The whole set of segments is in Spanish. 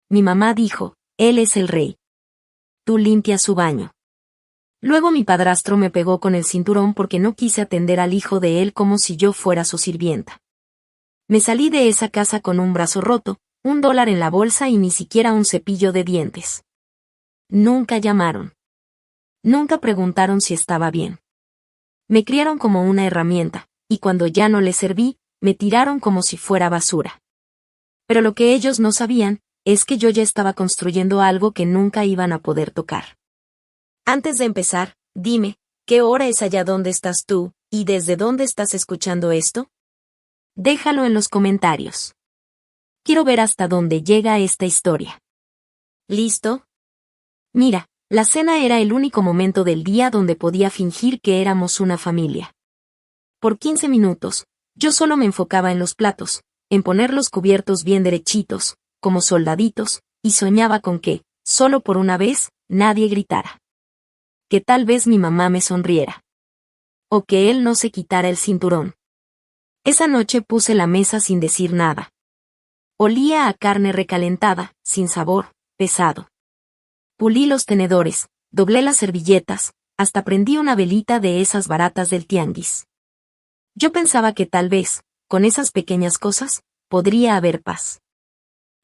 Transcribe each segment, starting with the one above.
Mi mamá dijo, él es el rey. Tú limpias su baño. Luego mi padrastro me pegó con el cinturón porque no quise atender al hijo de él como si yo fuera su sirvienta. Me salí de esa casa con un brazo roto, $1 en la bolsa y ni siquiera un cepillo de dientes. Nunca llamaron. Nunca preguntaron si estaba bien. Me criaron como una herramienta, y cuando ya no les serví, me tiraron como si fuera basura. Pero lo que ellos no sabían, es que yo ya estaba construyendo algo que nunca iban a poder tocar. Antes de empezar, dime, ¿qué hora es allá donde estás tú, y desde dónde estás escuchando esto? Déjalo en los comentarios. Quiero ver hasta dónde llega esta historia. ¿Listo? Mira, la cena era el único momento del día donde podía fingir que éramos una familia. Por 15 minutos, yo solo me enfocaba en los platos, en poner los cubiertos bien derechitos, como soldaditos, y soñaba con que, solo por una vez, nadie gritara. Que tal vez mi mamá me sonriera. O que él no se quitara el cinturón. Esa noche puse la mesa sin decir nada. Olía a carne recalentada, sin sabor, pesado. Pulí los tenedores, doblé las servilletas, hasta prendí una velita de esas baratas del tianguis. Yo pensaba que tal vez, con esas pequeñas cosas, podría haber paz.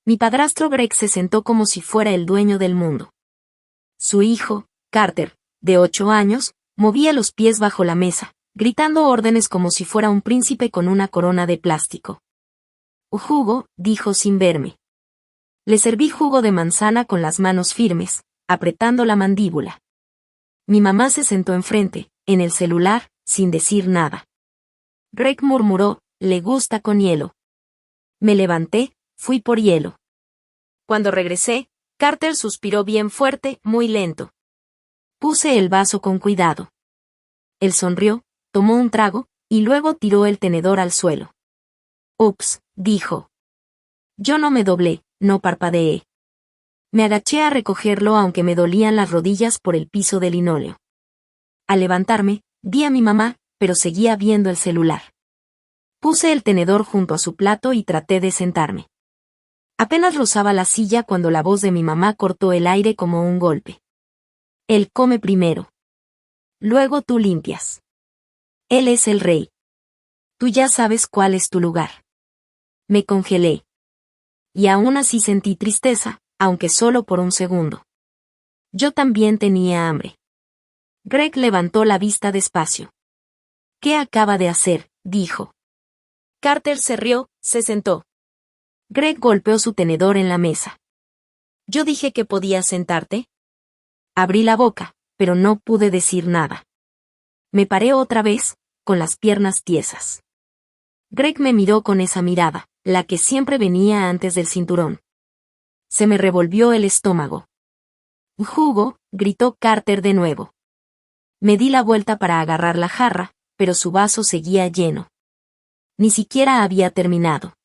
Mi padrastro Greg se sentó como si fuera el dueño del mundo. Su hijo, Carter, de 8 años, movía los pies bajo la mesa, gritando órdenes como si fuera un príncipe con una corona de plástico. Jugo, dijo sin verme. Le serví jugo de manzana con las manos firmes, apretando la mandíbula. Mi mamá se sentó enfrente, en el celular, sin decir nada. Greg murmuró, le gusta con hielo. Me levanté, fui por hielo. Cuando regresé, Carter suspiró bien fuerte, muy lento. Puse el vaso con cuidado. Él sonrió, tomó un trago, y luego tiró el tenedor al suelo. Ups, dijo. Yo no me doblé, no parpadeé. Me agaché a recogerlo aunque me dolían las rodillas por el piso de linóleo. Al levantarme, vi a mi mamá, pero seguía viendo el celular. Puse el tenedor junto a su plato y traté de sentarme. Apenas rozaba la silla cuando la voz de mi mamá cortó el aire como un golpe. Él come primero. Luego tú limpias. Él es el rey. Tú ya sabes cuál es tu lugar. Me congelé. Y aún así sentí tristeza, aunque solo por un segundo. Yo también tenía hambre. Greg levantó la vista despacio. ¿Qué acaba de hacer?, dijo. Carter se rió, se sentó. Greg golpeó su tenedor en la mesa. ¿Yo dije que podías sentarte? Abrí la boca, pero no pude decir nada. Me paré otra vez, con las piernas tiesas. Greg me miró con esa mirada, la que siempre venía antes del cinturón. Se me revolvió el estómago. Jugo, gritó Carter de nuevo. Me di la vuelta para agarrar la jarra, pero su vaso seguía lleno. Ni siquiera había terminado.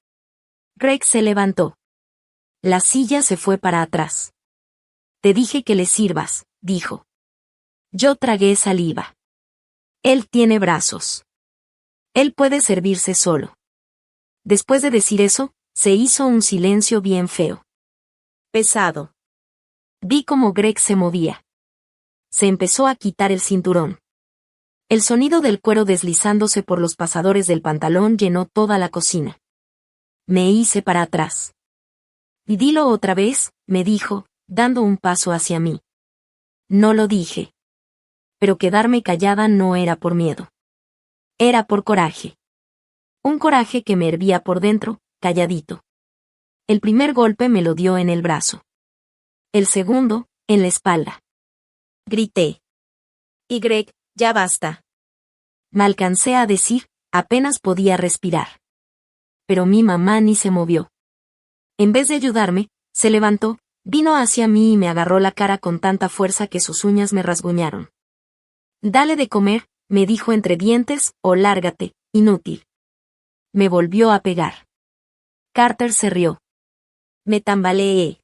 Greg se levantó. La silla se fue para atrás. Te dije que le sirvas, dijo. Yo tragué saliva. Él tiene brazos. Él puede servirse solo. Después de decir eso, se hizo un silencio bien feo. Pesado. Vi cómo Greg se movía. Se empezó a quitar el cinturón. El sonido del cuero deslizándose por los pasadores del pantalón llenó toda la cocina. Me hice para atrás. Y dilo otra vez, me dijo, dando un paso hacia mí. No lo dije. Pero quedarme callada no era por miedo. Era por coraje. Un coraje que me hervía por dentro, calladito. El primer golpe me lo dio en el brazo. El segundo, en la espalda. Grité. Y Greg, ya basta. Me alcancé a decir, apenas podía respirar. Pero mi mamá ni se movió. En vez de ayudarme, se levantó, vino hacia mí y me agarró la cara con tanta fuerza que sus uñas me rasguñaron. Dale de comer, me dijo entre dientes, o lárgate, inútil. Me volvió a pegar. Carter se rió. Me tambaleé.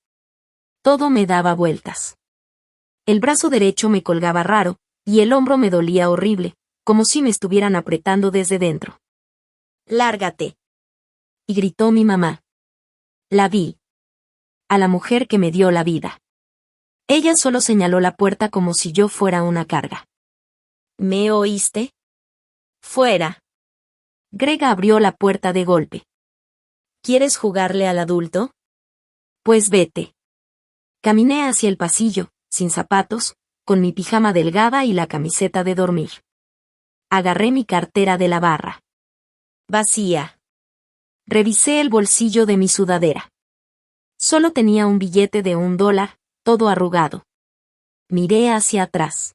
Todo me daba vueltas. El brazo derecho me colgaba raro, y el hombro me dolía horrible, como si me estuvieran apretando desde dentro. Lárgate. Y gritó mi mamá. La vi. A la mujer que me dio la vida. Ella solo señaló la puerta como si yo fuera una carga. ¿Me oíste? Fuera. Greg abrió la puerta de golpe. ¿Quieres jugarle al adulto? Pues vete. Caminé hacia el pasillo, sin zapatos, con mi pijama delgada y la camiseta de dormir. Agarré mi cartera de la barra. Vacía. Revisé el bolsillo de mi sudadera. Solo tenía un billete de $1, todo arrugado. Miré hacia atrás.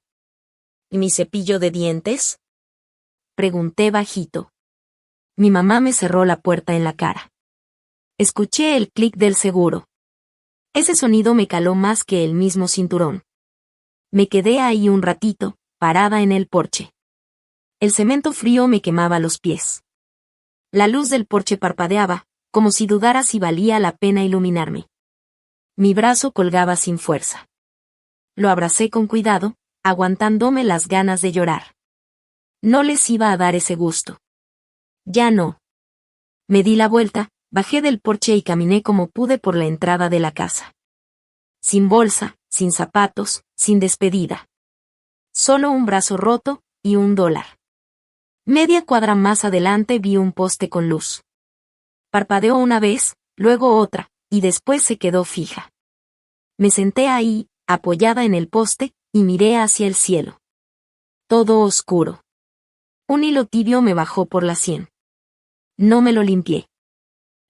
¿Y mi cepillo de dientes? Pregunté bajito. Mi mamá me cerró la puerta en la cara. Escuché el clic del seguro. Ese sonido me caló más que el mismo cinturón. Me quedé ahí un ratito, parada en el porche. El cemento frío me quemaba los pies. La luz del porche parpadeaba, como si dudara si valía la pena iluminarme. Mi brazo colgaba sin fuerza. Lo abracé con cuidado, aguantándome las ganas de llorar. No les iba a dar ese gusto. Ya no. Me di la vuelta, bajé del porche y caminé como pude por la entrada de la casa. Sin bolsa, sin zapatos, sin despedida. Solo un brazo roto y $1. Media cuadra más adelante vi un poste con luz. Parpadeó una vez, luego otra, y después se quedó fija. Me senté ahí, apoyada en el poste, y miré hacia el cielo. Todo oscuro. Un hilo tibio me bajó por la sien. No me lo limpié.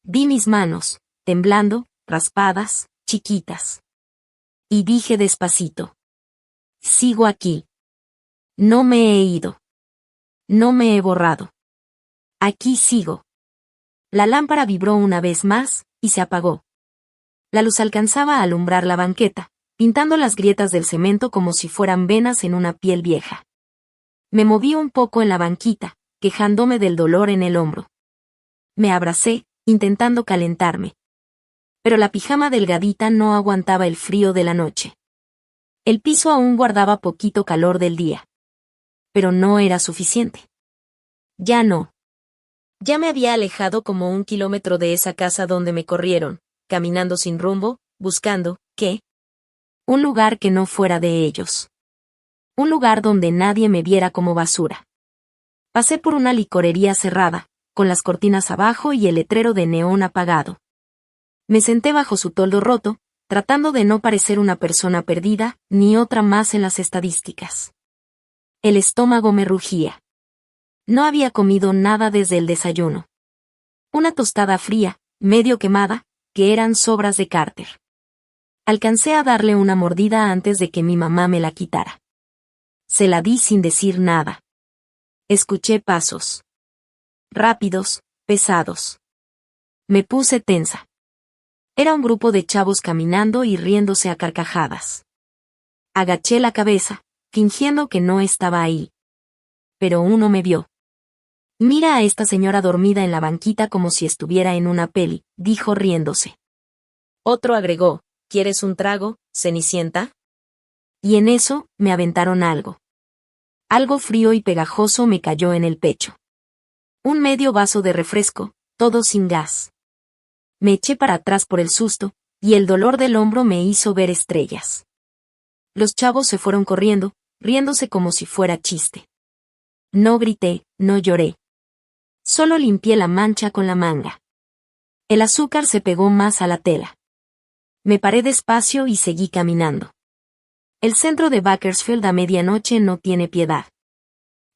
Vi mis manos, temblando, raspadas, chiquitas. Y dije despacito. Sigo aquí. No me he ido. No me he borrado. Aquí sigo. La lámpara vibró una vez más, y se apagó. La luz alcanzaba a alumbrar la banqueta, pintando las grietas del cemento como si fueran venas en una piel vieja. Me moví un poco en la banquita, quejándome del dolor en el hombro. Me abracé, intentando calentarme. Pero la pijama delgadita no aguantaba el frío de la noche. El piso aún guardaba poquito calor del día. Pero no era suficiente. Ya no. Ya me había alejado como 1 kilómetro de esa casa donde me corrieron, caminando sin rumbo, buscando, ¿qué? Un lugar que no fuera de ellos. Un lugar donde nadie me viera como basura. Pasé por una licorería cerrada, con las cortinas abajo y el letrero de neón apagado. Me senté bajo su toldo roto, tratando de no parecer una persona perdida, ni otra más en las estadísticas. El estómago me rugía. No había comido nada desde el desayuno. Una tostada fría, medio quemada, que eran sobras de Carter. Alcancé a darle una mordida antes de que mi mamá me la quitara. Se la di sin decir nada. Escuché pasos. Rápidos, pesados. Me puse tensa. Era un grupo de chavos caminando y riéndose a carcajadas. Agaché la cabeza, fingiendo que no estaba ahí. Pero uno me vio. Mira a esta señora dormida en la banquita como si estuviera en una peli, dijo riéndose. Otro agregó, ¿quieres un trago, Cenicienta? Y en eso, me aventaron algo. Algo frío y pegajoso me cayó en el pecho. Un medio vaso de refresco, todo sin gas. Me eché para atrás por el susto, y el dolor del hombro me hizo ver estrellas. Los chavos se fueron corriendo, riéndose como si fuera chiste. No grité, no lloré. Solo limpié la mancha con la manga. El azúcar se pegó más a la tela. Me paré despacio y seguí caminando. El centro de Bakersfield a medianoche no tiene piedad.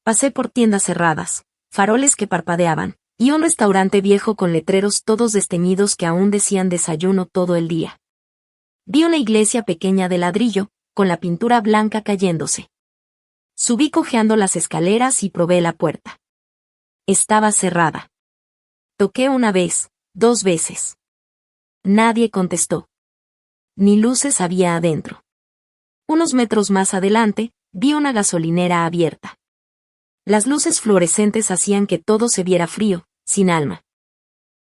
Pasé por tiendas cerradas, faroles que parpadeaban, y un restaurante viejo con letreros todos desteñidos que aún decían desayuno todo el día. Vi una iglesia pequeña de ladrillo, con la pintura blanca cayéndose. Subí cojeando las escaleras y probé la puerta. Estaba cerrada. Toqué una vez, 2 veces. Nadie contestó. Ni luces había adentro. Unos metros más adelante, vi una gasolinera abierta. Las luces fluorescentes hacían que todo se viera frío, sin alma.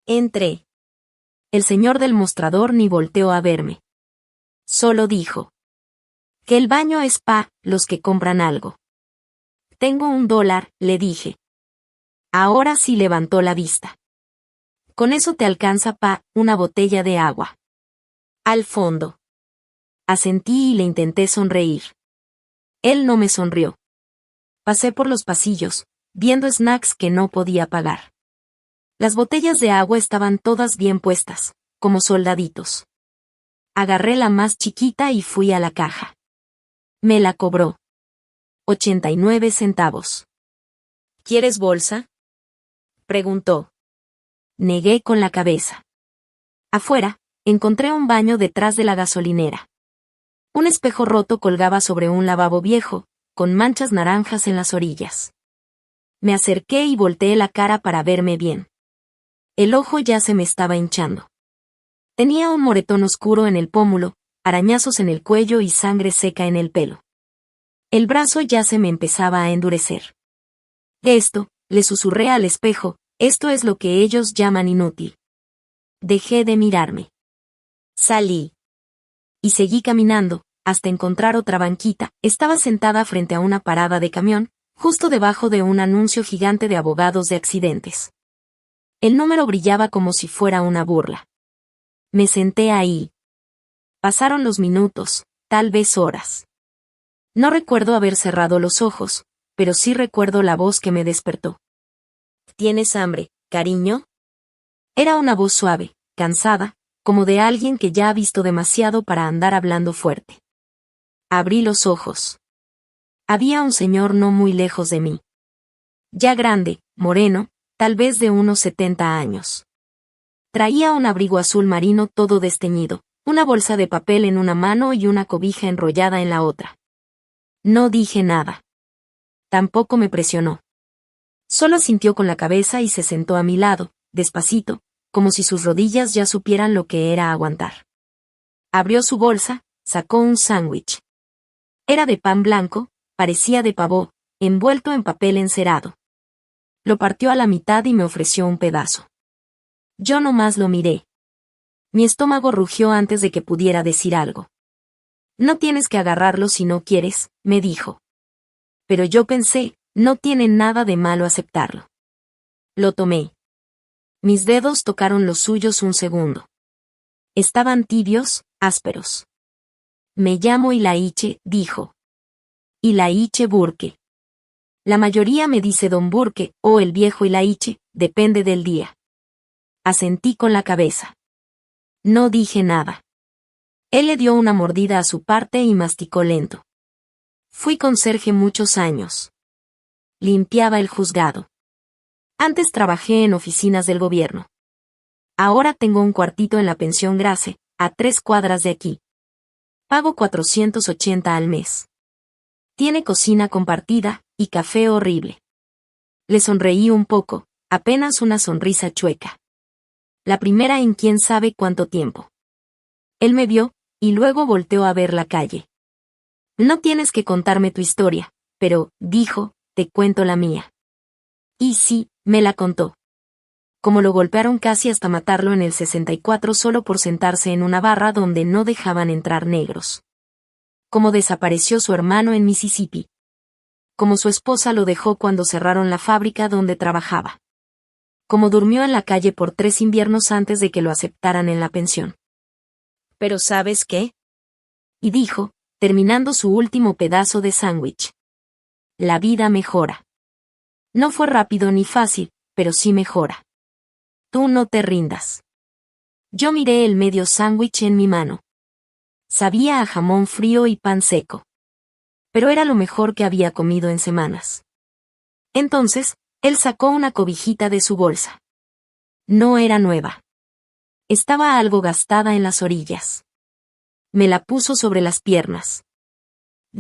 Entré. El señor del mostrador ni volteó a verme. Solo dijo. Que el baño es pa' los que compran algo. Tengo $1, le dije. Ahora sí levantó la vista. Con eso te alcanza pa' una botella de agua. Al fondo. Asentí y le intenté sonreír. Él no me sonrió. Pasé por los pasillos, viendo snacks que no podía pagar. Las botellas de agua estaban todas bien puestas, como soldaditos. Agarré la más chiquita y fui a la caja. Me la cobró. 89 centavos. ¿Quieres bolsa?, preguntó. Negué con la cabeza. Afuera, encontré un baño detrás de la gasolinera. Un espejo roto colgaba sobre un lavabo viejo, con manchas naranjas en las orillas. Me acerqué y volteé la cara para verme bien. El ojo ya se me estaba hinchando. Tenía un moretón oscuro en el pómulo, arañazos en el cuello y sangre seca en el pelo. El brazo ya se me empezaba a endurecer. Esto, le susurré al espejo, esto es lo que ellos llaman inútil. Dejé de mirarme. Salí. Y seguí caminando, hasta encontrar otra banquita. Estaba sentada frente a una parada de camión, justo debajo de un anuncio gigante de abogados de accidentes. El número brillaba como si fuera una burla. Me senté ahí. Pasaron los minutos, tal vez horas. No recuerdo haber cerrado los ojos, pero sí recuerdo la voz que me despertó. ¿Tienes hambre, cariño? Era una voz suave, cansada, como de alguien que ya ha visto demasiado para andar hablando fuerte. Abrí los ojos. Había un señor no muy lejos de mí. Ya grande, moreno, tal vez de unos 70 años. Traía un abrigo azul marino todo desteñido, una bolsa de papel en una mano y una cobija enrollada en la otra. No dije nada. Tampoco me presionó. Solo asintió con la cabeza y se sentó a mi lado, despacito, como si sus rodillas ya supieran lo que era aguantar. Abrió su bolsa, sacó un sándwich. Era de pan blanco, parecía de pavó, envuelto en papel encerado. Lo partió a la mitad y me ofreció un pedazo. Yo nomás lo miré. Mi estómago rugió antes de que pudiera decir algo. No tienes que agarrarlo si no quieres, me dijo. Pero yo pensé, no tiene nada de malo aceptarlo. Lo tomé. Mis dedos tocaron los suyos un segundo. Estaban tibios, ásperos. Me llamo Ilaiche, dijo. Ilaiche Burke. La mayoría me dice Don Burke, o el viejo Ilaiche, depende del día. Asentí con la cabeza. No dije nada. Él le dio una mordida a su parte y masticó lento. Fui conserje muchos años. Limpiaba el juzgado. Antes trabajé en oficinas del gobierno. Ahora tengo un cuartito en la pensión Grace, a 3 cuadras de aquí. Pago 480 al mes. Tiene cocina compartida, y café horrible. Le sonreí un poco, apenas una sonrisa chueca. La primera en quién sabe cuánto tiempo. Él me vio, y luego volteó a ver la calle. No tienes que contarme tu historia, pero, dijo, te cuento la mía. Y sí, me la contó. Como lo golpearon casi hasta matarlo en el 64 solo por sentarse en una barra donde no dejaban entrar negros. Como desapareció su hermano en Mississippi. Como su esposa lo dejó cuando cerraron la fábrica donde trabajaba. Como durmió en la calle por 3 inviernos antes de que lo aceptaran en la pensión. ¿Pero sabes qué? Y dijo, terminando su último pedazo de sándwich. La vida mejora. No fue rápido ni fácil, pero sí mejora. Tú no te rindas. Yo miré el medio sándwich en mi mano. Sabía a jamón frío y pan seco. Pero era lo mejor que había comido en semanas. Entonces, él sacó una cobijita de su bolsa. No era nueva. Estaba algo gastada en las orillas. Me la puso sobre las piernas.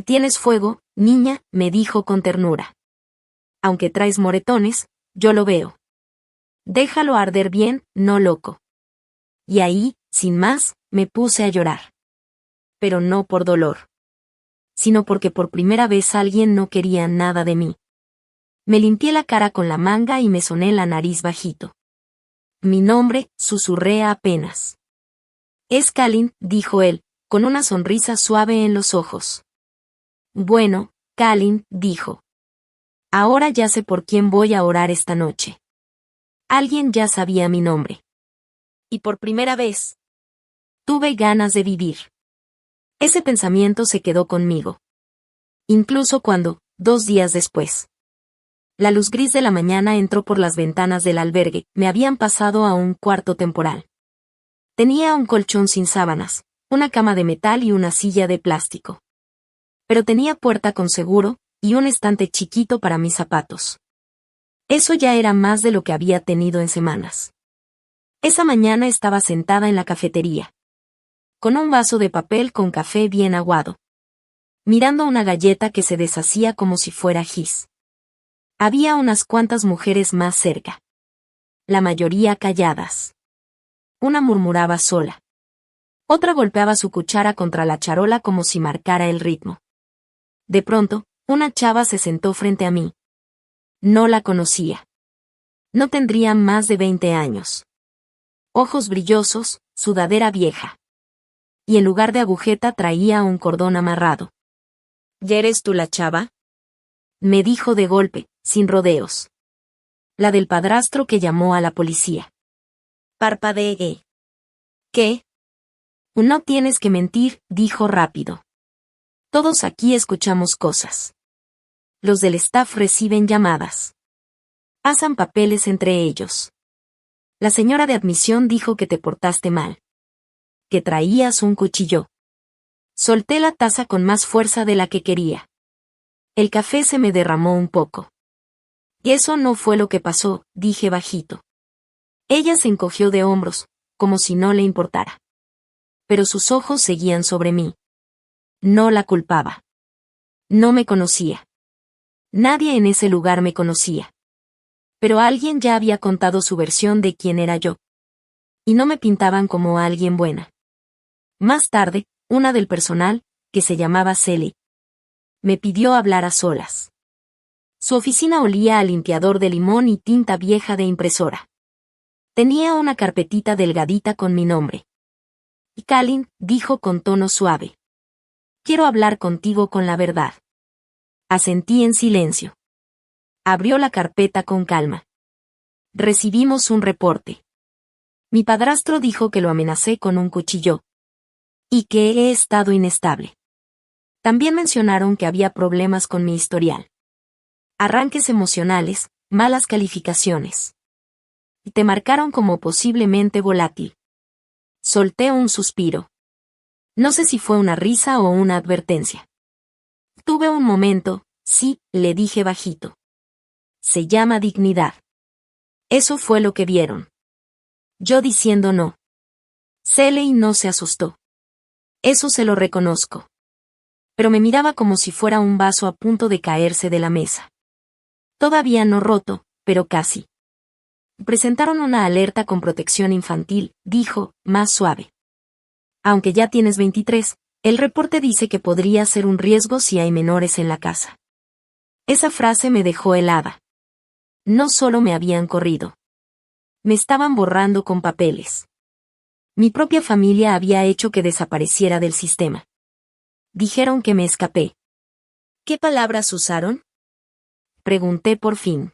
«¿Tienes fuego, niña?», me dijo con ternura. «Aunque traes moretones, yo lo veo. Déjalo arder bien, no loco». Y ahí, sin más, me puse a llorar. Pero no por dolor. Sino porque por primera vez alguien no quería nada de mí. Me limpié la cara con la manga y me soné la nariz bajito. Mi nombre, susurré apenas. «Es Kalin», dijo él, con una sonrisa suave en los ojos. «Bueno, Kalin», dijo. «Ahora ya sé por quién voy a orar esta noche». Alguien ya sabía mi nombre. Y por primera vez, Tuve ganas de vivir. Ese pensamiento se quedó conmigo. Incluso cuando, 2 días después, la luz gris de la mañana entró por las ventanas del albergue, me habían pasado a un cuarto temporal. Tenía un colchón sin sábanas, una cama de metal y una silla de plástico. Pero tenía puerta con seguro, y un estante chiquito para mis zapatos. Eso ya era más de lo que había tenido en semanas. Esa mañana estaba sentada en la cafetería, con un vaso de papel con café bien aguado, mirando una galleta que se deshacía como si fuera gis. Había unas cuantas mujeres más cerca. La mayoría calladas. Una murmuraba sola. Otra golpeaba su cuchara contra la charola como si marcara el ritmo. De pronto, una chava se sentó frente a mí. No la conocía. No tendría más de 20 años. Ojos brillosos, sudadera vieja. Y en lugar de agujeta traía un cordón amarrado. ¿Ya eres tú la chava? Me dijo de golpe, sin rodeos. La del padrastro que llamó a la policía. Parpadeé. ¿Qué? No tienes que mentir, dijo rápido. Todos aquí escuchamos cosas. Los del staff reciben llamadas. Pasan papeles entre ellos. La señora de admisión dijo que te portaste mal. Que traías un cuchillo. Solté la taza con más fuerza de la que quería. El café se me derramó un poco. Y eso no fue lo que pasó, dije bajito. Ella se encogió de hombros, como si no le importara. Pero sus ojos seguían sobre mí. No la culpaba. No me conocía. Nadie en ese lugar me conocía. Pero alguien ya había contado su versión de quién era yo. Y no me pintaban como alguien buena. Más tarde, una del personal, que se llamaba Sally, me pidió hablar a solas. Su oficina olía a limpiador de limón y tinta vieja de impresora. Tenía una carpetita delgadita con mi nombre. Y Kalin, dijo con tono suave. Quiero hablar contigo con la verdad. Asentí en silencio. Abrió la carpeta con calma. Recibimos un reporte. Mi padrastro dijo que lo amenacé con un cuchillo. Y que he estado inestable. También mencionaron que había problemas con mi historial. Arranques emocionales, malas calificaciones. Y te marcaron como posiblemente volátil. Solté un suspiro. No sé si fue una risa o una advertencia. Tuve un momento, sí, le dije bajito. Se llama dignidad. Eso fue lo que vieron. Yo diciendo no. Seley no se asustó. Eso se lo reconozco. Pero me miraba como si fuera un vaso a punto de caerse de la mesa. Todavía no roto, pero casi. Presentaron una alerta con protección infantil, dijo, más suave. Aunque ya tienes 23, el reporte dice que podría ser un riesgo si hay menores en la casa. Esa frase me dejó helada. No solo me habían corrido. Me estaban borrando con papeles. Mi propia familia había hecho que desapareciera del sistema. Dijeron que me escapé. ¿Qué palabras usaron? Pregunté por fin.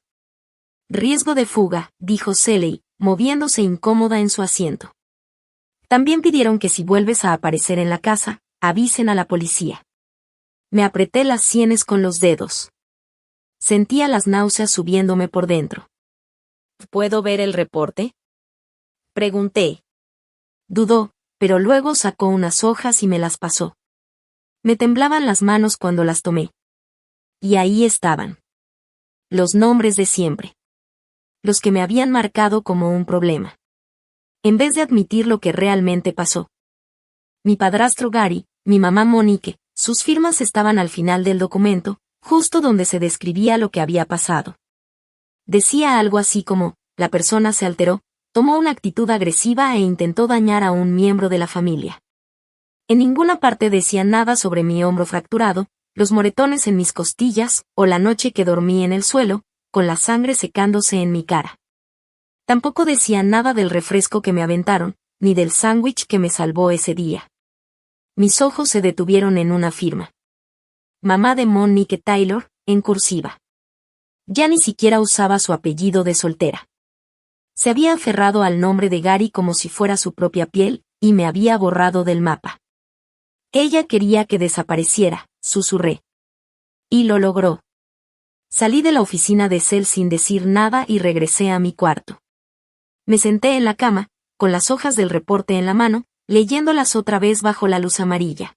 Riesgo de fuga, dijo Seley, moviéndose incómoda en su asiento. También pidieron que si vuelves a aparecer en la casa, avisen a la policía. Me apreté las sienes con los dedos. Sentía las náuseas subiéndome por dentro. ¿Puedo ver el reporte? Pregunté. Dudó, pero luego sacó unas hojas y me las pasó. Me temblaban las manos cuando las tomé. Y ahí estaban. Los nombres de siempre. Los que me habían marcado como un problema. En vez de admitir lo que realmente pasó. Mi padrastro Gary, mi mamá Monique, sus firmas estaban al final del documento, justo donde se describía lo que había pasado. Decía algo así como, la persona se alteró, tomó una actitud agresiva e intentó dañar a un miembro de la familia. En ninguna parte decía nada sobre mi hombro fracturado, los moretones en mis costillas, o la noche que dormí en el suelo, con la sangre secándose en mi cara. Tampoco decía nada del refresco que me aventaron, ni del sándwich que me salvó ese día. Mis ojos se detuvieron en una firma. Mamá de Monique Taylor, en cursiva. Ya ni siquiera usaba su apellido de soltera. Se había aferrado al nombre de Gary como si fuera su propia piel, y me había borrado del mapa. Ella quería que desapareciera, susurré. Y lo logró. Salí de la oficina de Cell sin decir nada y regresé a mi cuarto. Me senté en la cama, con las hojas del reporte en la mano, leyéndolas otra vez bajo la luz amarilla.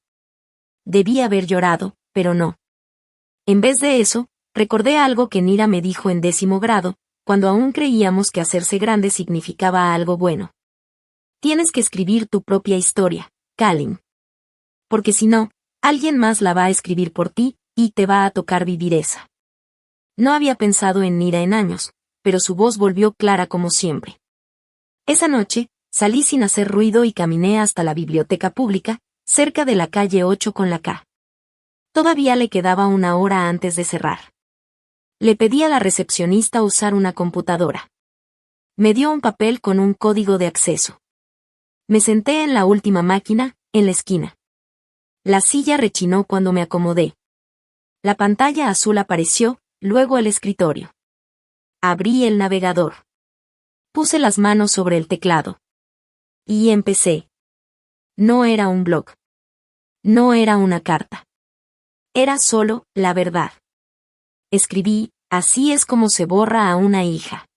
Debí haber llorado, pero no. En vez de eso, recordé algo que Nira me dijo en 10º grado, cuando aún creíamos que hacerse grande significaba algo bueno. Tienes que escribir tu propia historia, Kalin. Porque si no, alguien más la va a escribir por ti, y te va a tocar vivir esa. No había pensado en Nira en años, pero su voz volvió clara como siempre. Esa noche, salí sin hacer ruido y caminé hasta la biblioteca pública, cerca de la calle 8 con la K. Todavía le quedaba 1 hora antes de cerrar. Le pedí a la recepcionista usar una computadora. Me dio un papel con un código de acceso. Me senté en la última máquina, en la esquina. La silla rechinó cuando me acomodé. La pantalla azul apareció, luego el escritorio. Abrí el navegador. Puse las manos sobre el teclado. Y empecé. No era un blog. No era una carta. Era solo la verdad. Escribí, así es como se borra a una hija.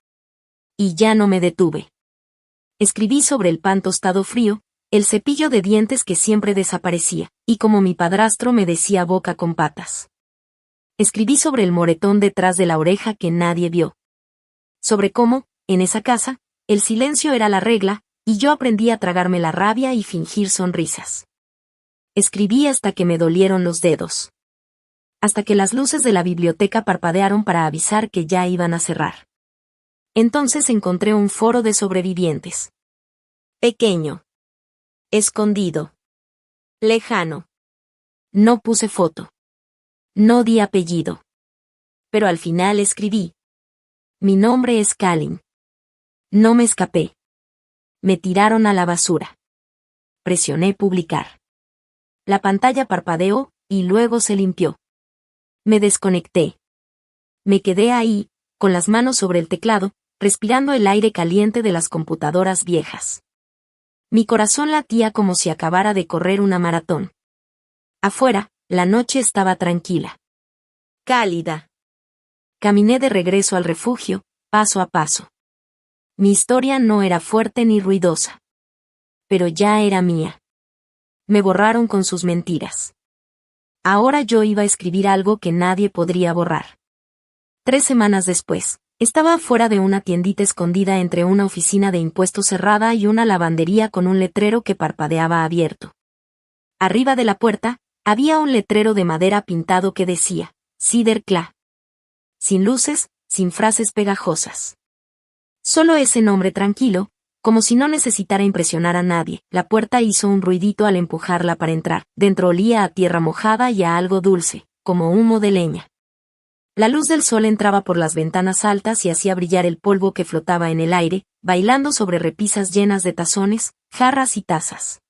Y ya no me detuve. Escribí sobre el pan tostado frío, el cepillo de dientes que siempre desaparecía, y como mi padrastro me decía boca con patas. Escribí sobre el moretón detrás de la oreja que nadie vio. Sobre cómo, en esa casa, el silencio era la regla, y yo aprendí a tragarme la rabia y fingir sonrisas. Escribí hasta que me dolieron los dedos. Hasta que las luces de la biblioteca parpadearon para avisar que ya iban a cerrar. Entonces encontré un foro de sobrevivientes. Pequeño. Escondido. Lejano. No puse foto. No di apellido. Pero al final escribí. Mi nombre es Kalin. No me escapé. Me tiraron a la basura. Presioné publicar. La pantalla parpadeó, y luego se limpió. Me desconecté. Me quedé ahí, con las manos sobre el teclado, respirando el aire caliente de las computadoras viejas. Mi corazón latía como si acabara de correr una maratón. Afuera, la noche estaba tranquila. Cálida. Caminé de regreso al refugio, paso a paso. Mi historia no era fuerte ni ruidosa. Pero ya era mía. Me borraron con sus mentiras. Ahora yo iba a escribir algo que nadie podría borrar. 3 semanas después, estaba afuera de una tiendita escondida entre una oficina de impuestos cerrada y una lavandería con un letrero que parpadeaba abierto. Arriba de la puerta, había un letrero de madera pintado que decía, Cider Cla. Sin luces, sin frases pegajosas. Solo ese nombre tranquilo, como si no necesitara impresionar a nadie. La puerta hizo un ruidito al empujarla para entrar. Dentro olía a tierra mojada y a algo dulce, como humo de leña. La luz del sol entraba por las ventanas altas y hacía brillar el polvo que flotaba en el aire, bailando sobre repisas llenas de tazones, jarras y tazas.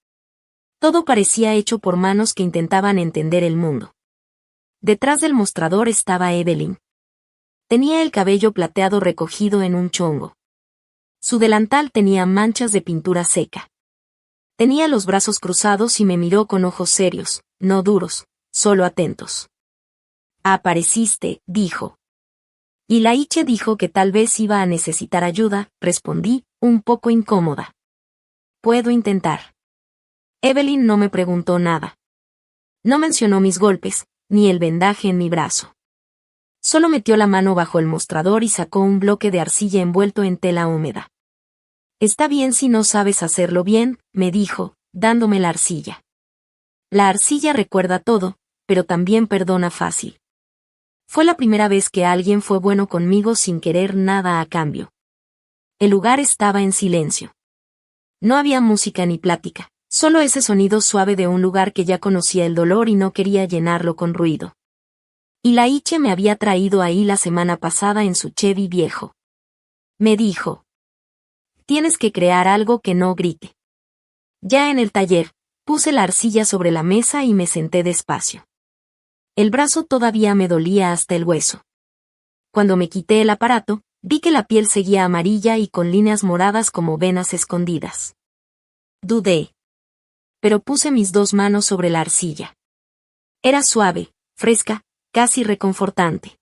Todo parecía hecho por manos que intentaban entender el mundo. Detrás del mostrador estaba Evelyn. Tenía el cabello plateado recogido en un chongo. Su delantal tenía manchas de pintura seca. Tenía los brazos cruzados y me miró con ojos serios, no duros, solo atentos. Apareciste, dijo. Y Laiche dijo que tal vez iba a necesitar ayuda, respondí, un poco incómoda. Puedo intentar. Evelyn no me preguntó nada. No mencionó mis golpes, ni el vendaje en mi brazo. Solo metió la mano bajo el mostrador y sacó un bloque de arcilla envuelto en tela húmeda. Está bien si no sabes hacerlo bien, me dijo, dándome la arcilla. La arcilla recuerda todo, pero también perdona fácil. Fue la primera vez que alguien fue bueno conmigo sin querer nada a cambio. El lugar estaba en silencio. No había música ni plática, solo ese sonido suave de un lugar que ya conocía el dolor y no quería llenarlo con ruido. Y Laiche me había traído ahí la semana pasada en su Chevy viejo. Me dijo. Tienes que crear algo que no grite. Ya en el taller, puse la arcilla sobre la mesa y me senté despacio. El brazo todavía me dolía hasta el hueso. Cuando me quité el aparato, vi que la piel seguía amarilla y con líneas moradas como venas escondidas. Dudé. Pero puse mis 2 manos sobre la arcilla. Era suave, fresca, casi reconfortante.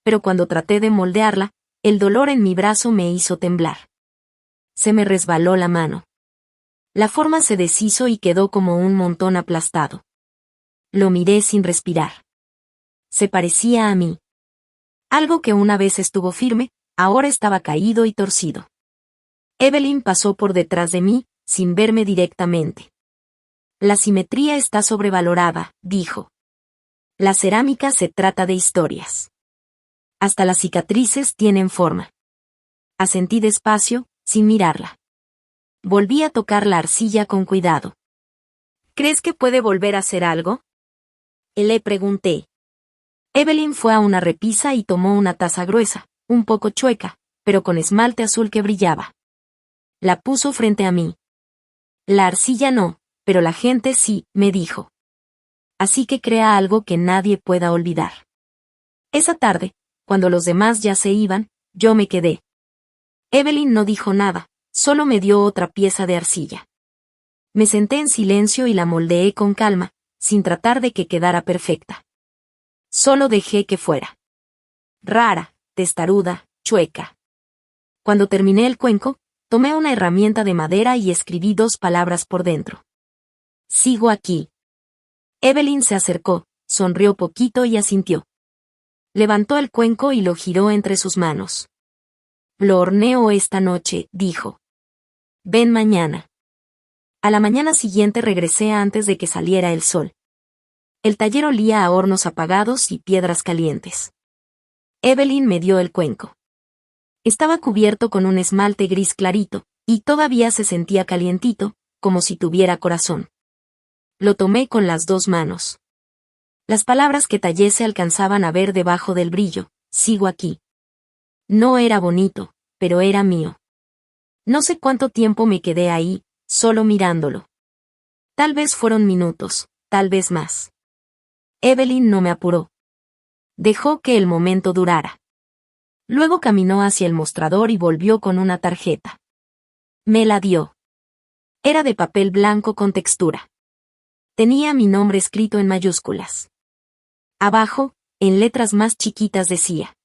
Pero cuando traté de moldearla, el dolor en mi brazo me hizo temblar. Se me resbaló la mano. La forma se deshizo y quedó como un montón aplastado. Lo miré sin respirar. Se parecía a mí. Algo que una vez estuvo firme, ahora estaba caído y torcido. Evelyn pasó por detrás de mí, sin verme directamente. La simetría está sobrevalorada, dijo. La cerámica se trata de historias. Hasta las cicatrices tienen forma. Asentí despacio, sin mirarla. Volví a tocar la arcilla con cuidado. ¿Crees que puede volver a hacer algo? Le pregunté. Evelyn fue a una repisa y tomó una taza gruesa, un poco chueca, pero con esmalte azul que brillaba. La puso frente a mí. La arcilla no, pero la gente sí, me dijo. Así que crea algo que nadie pueda olvidar. Esa tarde, cuando los demás ya se iban, yo me quedé. Evelyn no dijo nada, solo me dio otra pieza de arcilla. Me senté en silencio y la moldeé con calma, sin tratar de que quedara perfecta. Solo dejé que fuera. Rara, testaruda, chueca. Cuando terminé el cuenco, tomé una herramienta de madera y escribí 2 palabras por dentro. Sigo aquí. Evelyn se acercó, sonrió poquito y asintió. Levantó el cuenco y lo giró entre sus manos. Lo horneo esta noche, dijo. Ven mañana. A la mañana siguiente regresé antes de que saliera el sol. El taller olía a hornos apagados y piedras calientes. Evelyn me dio el cuenco. Estaba cubierto con un esmalte gris clarito, y todavía se sentía calientito, como si tuviera corazón. Lo tomé con las 2 manos. Las palabras que tallé se alcanzaban a ver debajo del brillo. Sigo aquí. No era bonito, pero era mío. No sé cuánto tiempo me quedé ahí, solo mirándolo. Tal vez fueron minutos, tal vez más. Evelyn no me apuró. Dejó que el momento durara. Luego caminó hacia el mostrador y volvió con una tarjeta. Me la dio. Era de papel blanco con textura. Tenía mi nombre escrito en mayúsculas. Abajo, en letras más chiquitas decía: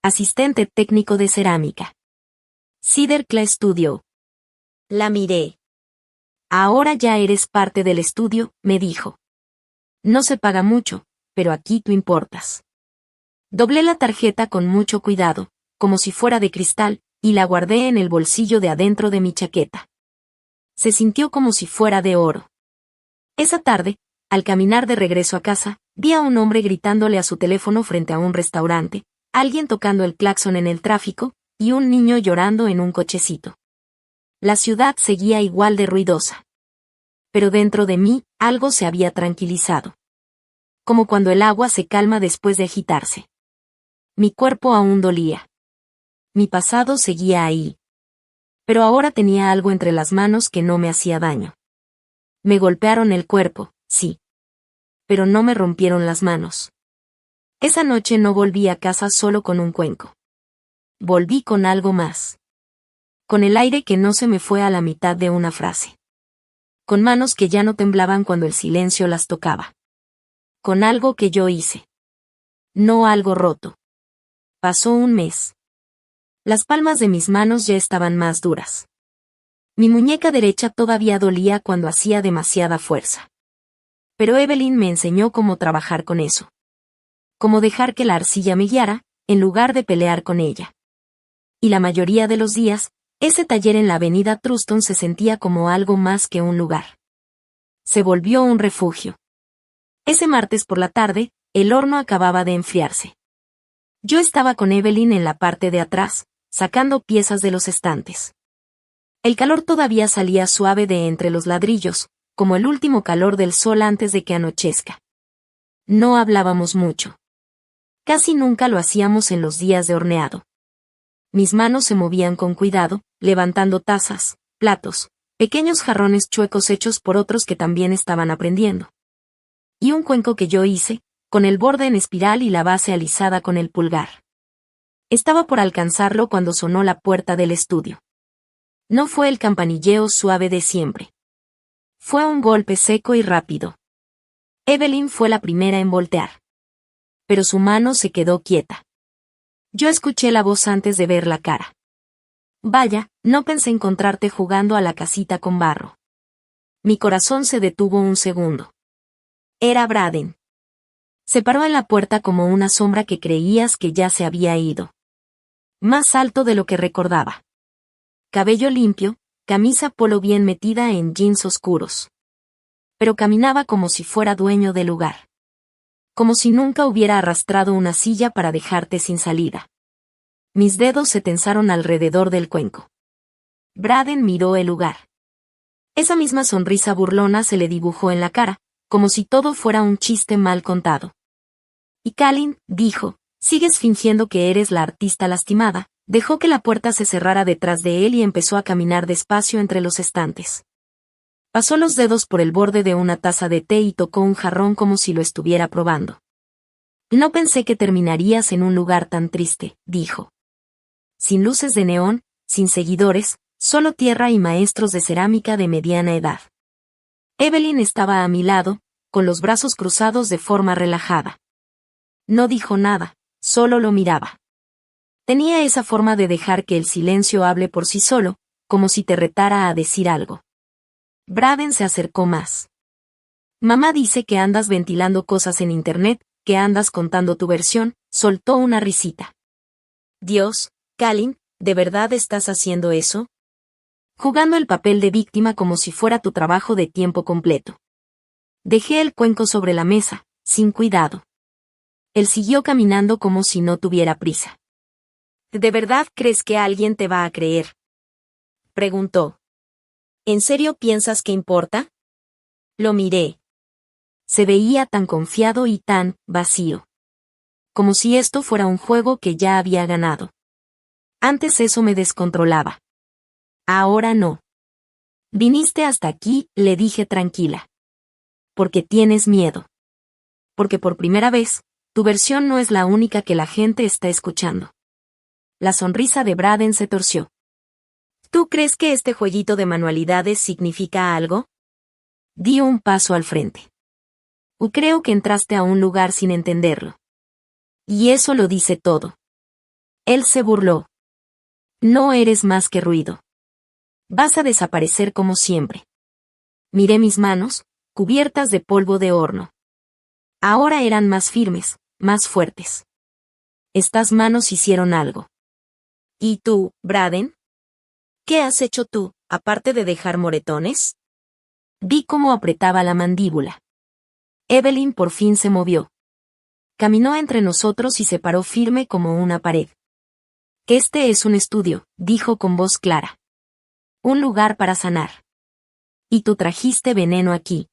Asistente técnico de cerámica. Cider Clay Studio. La miré. Ahora ya eres parte del estudio, me dijo. No se paga mucho, pero aquí tú importas. Doblé la tarjeta con mucho cuidado, como si fuera de cristal, y la guardé en el bolsillo de adentro de mi chaqueta. Se sintió como si fuera de oro. Esa tarde, al caminar de regreso a casa, vi a un hombre gritándole a su teléfono frente a un restaurante, alguien tocando el claxon en el tráfico, y un niño llorando en un cochecito. La ciudad seguía igual de ruidosa. Pero dentro de mí, algo se había tranquilizado. Como cuando el agua se calma después de agitarse. Mi cuerpo aún dolía. Mi pasado seguía ahí. Pero ahora tenía algo entre las manos que no me hacía daño. Me golpearon el cuerpo, sí. Pero no me rompieron las manos. Esa noche no volví a casa solo con un cuenco. Volví con algo más. Con el aire que no se me fue a la mitad de una frase. Con manos que ya no temblaban cuando el silencio las tocaba. Con algo que yo hice. No algo roto. Pasó un mes. Las palmas de mis manos ya estaban más duras. Mi muñeca derecha todavía dolía cuando hacía demasiada fuerza. Pero Evelyn me enseñó cómo trabajar con eso. Cómo dejar que la arcilla me guiara, en lugar de pelear con ella. Y la mayoría de los días, ese taller en la avenida Truston se sentía como algo más que un lugar. Se volvió un refugio. Ese martes por la tarde, el horno acababa de enfriarse. Yo estaba con Evelyn en la parte de atrás, sacando piezas de los estantes. El calor todavía salía suave de entre los ladrillos, como el último calor del sol antes de que anochezca. No hablábamos mucho. Casi nunca lo hacíamos en los días de horneado. Mis manos se movían con cuidado, levantando tazas, platos, pequeños jarrones chuecos hechos por otros que también estaban aprendiendo. Y un cuenco que yo hice, con el borde en espiral y la base alisada con el pulgar. Estaba por alcanzarlo cuando sonó la puerta del estudio. No fue el campanilleo suave de siempre. Fue un golpe seco y rápido. Evelyn fue la primera en voltear. Pero su mano se quedó quieta. Yo escuché la voz antes de ver la cara. Vaya, no pensé encontrarte jugando a la casita con barro. Mi corazón se detuvo un segundo. Era Braden. Se paró en la puerta como una sombra que creías que ya se había ido. Más alto de lo que recordaba. Cabello limpio, camisa polo bien metida en jeans oscuros. Pero caminaba como si fuera dueño del lugar. Como si nunca hubiera arrastrado una silla para dejarte sin salida. Mis dedos se tensaron alrededor del cuenco. Braden miró el lugar. Esa misma sonrisa burlona se le dibujó en la cara, como si todo fuera un chiste mal contado. Y Kalin, dijo, sigues fingiendo que eres la artista lastimada. Dejó que la puerta se cerrara detrás de él y empezó a caminar despacio entre los estantes. Pasó los dedos por el borde de una taza de té y tocó un jarrón como si lo estuviera probando. No pensé que terminarías en un lugar tan triste, dijo. Sin luces de neón, sin seguidores, solo tierra y maestros de cerámica de mediana edad. Evelyn estaba a mi lado, con los brazos cruzados de forma relajada. No dijo nada, solo lo miraba. Tenía esa forma de dejar que el silencio hable por sí solo, como si te retara a decir algo. Braden se acercó más. Mamá dice que andas ventilando cosas en internet, que andas contando tu versión, soltó una risita. Dios, Kalin, ¿de verdad estás haciendo eso? Jugando el papel de víctima como si fuera tu trabajo de tiempo completo. Dejé el cuenco sobre la mesa, sin cuidado. Él siguió caminando como si no tuviera prisa. ¿De verdad crees que alguien te va a creer? Preguntó. ¿En serio piensas que importa? Lo miré. Se veía tan confiado y tan vacío. Como si esto fuera un juego que ya había ganado. Antes eso me descontrolaba. Ahora no. Viniste hasta aquí, le dije tranquila. Porque tienes miedo. Porque por primera vez, tu versión no es la única que la gente está escuchando. La sonrisa de Braden se torció. ¿Tú crees que este jueguito de manualidades significa algo? Di un paso al frente. Creo que entraste a un lugar sin entenderlo. Y eso lo dice todo. Él se burló. No eres más que ruido. Vas a desaparecer como siempre. Miré mis manos, cubiertas de polvo de horno. Ahora eran más firmes, más fuertes. Estas manos hicieron algo. ¿Y tú, Braden? ¿Qué has hecho tú, aparte de dejar moretones? Vi cómo apretaba la mandíbula. Evelyn por fin se movió. Caminó entre nosotros y se paró firme como una pared. Este es un estudio, dijo con voz clara. Un lugar para sanar. Y tú trajiste veneno aquí.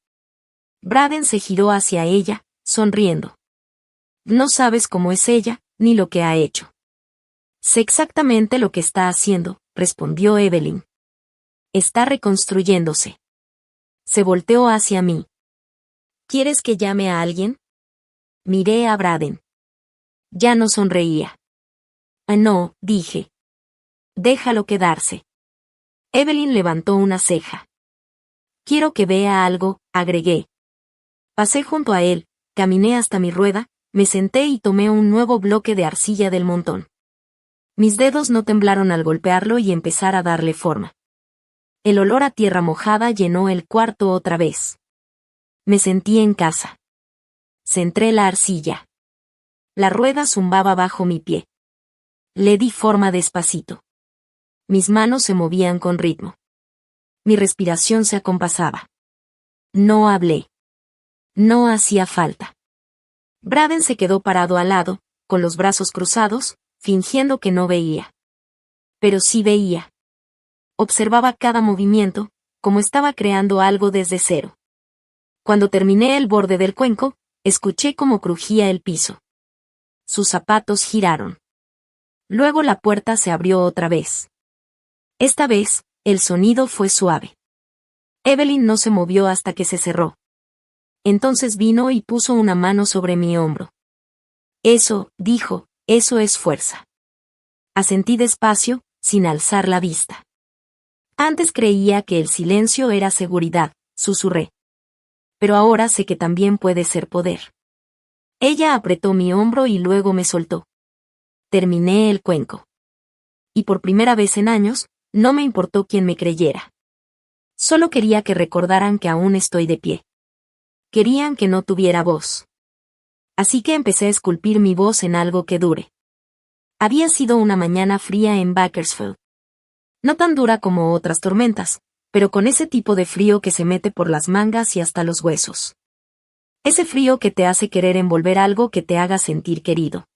Braden se giró hacia ella, sonriendo. No sabes cómo es ella, ni lo que ha hecho. Sé exactamente lo que está haciendo, respondió Evelyn. Está reconstruyéndose. Se volteó hacia mí. ¿Quieres que llame a alguien? Miré a Braden. Ya no sonreía. No, dije. Déjalo quedarse. Evelyn levantó una ceja. Quiero que vea algo, agregué. Pasé junto a él, caminé hasta mi rueda, me senté y tomé un nuevo bloque de arcilla del montón. Mis dedos no temblaron al golpearlo y empezar a darle forma. El olor a tierra mojada llenó el cuarto otra vez. Me sentí en casa. Centré la arcilla. La rueda zumbaba bajo mi pie. Le di forma despacito. Mis manos se movían con ritmo. Mi respiración se acompasaba. No hablé. No hacía falta. Braden se quedó parado al lado, con los brazos cruzados, fingiendo que no veía. Pero sí veía. Observaba cada movimiento, como estaba creando algo desde cero. Cuando terminé el borde del cuenco, escuché cómo crujía el piso. Sus zapatos giraron. Luego la puerta se abrió otra vez. Esta vez, el sonido fue suave. Evelyn no se movió hasta que se cerró. Entonces vino y puso una mano sobre mi hombro. Eso, dijo, eso es fuerza. Asentí despacio, sin alzar la vista. Antes creía que el silencio era seguridad, susurré. Pero ahora sé que también puede ser poder. Ella apretó mi hombro y luego me soltó. Terminé el cuenco. Y por primera vez en años, no me importó quién me creyera. Solo quería que recordaran que aún estoy de pie. Querían que no tuviera voz. Así que empecé a esculpir mi voz en algo que dure. Había sido una mañana fría en Bakersfield. No tan dura como otras tormentas, pero con ese tipo de frío que se mete por las mangas y hasta los huesos. Ese frío que te hace querer envolver algo que te haga sentir querido.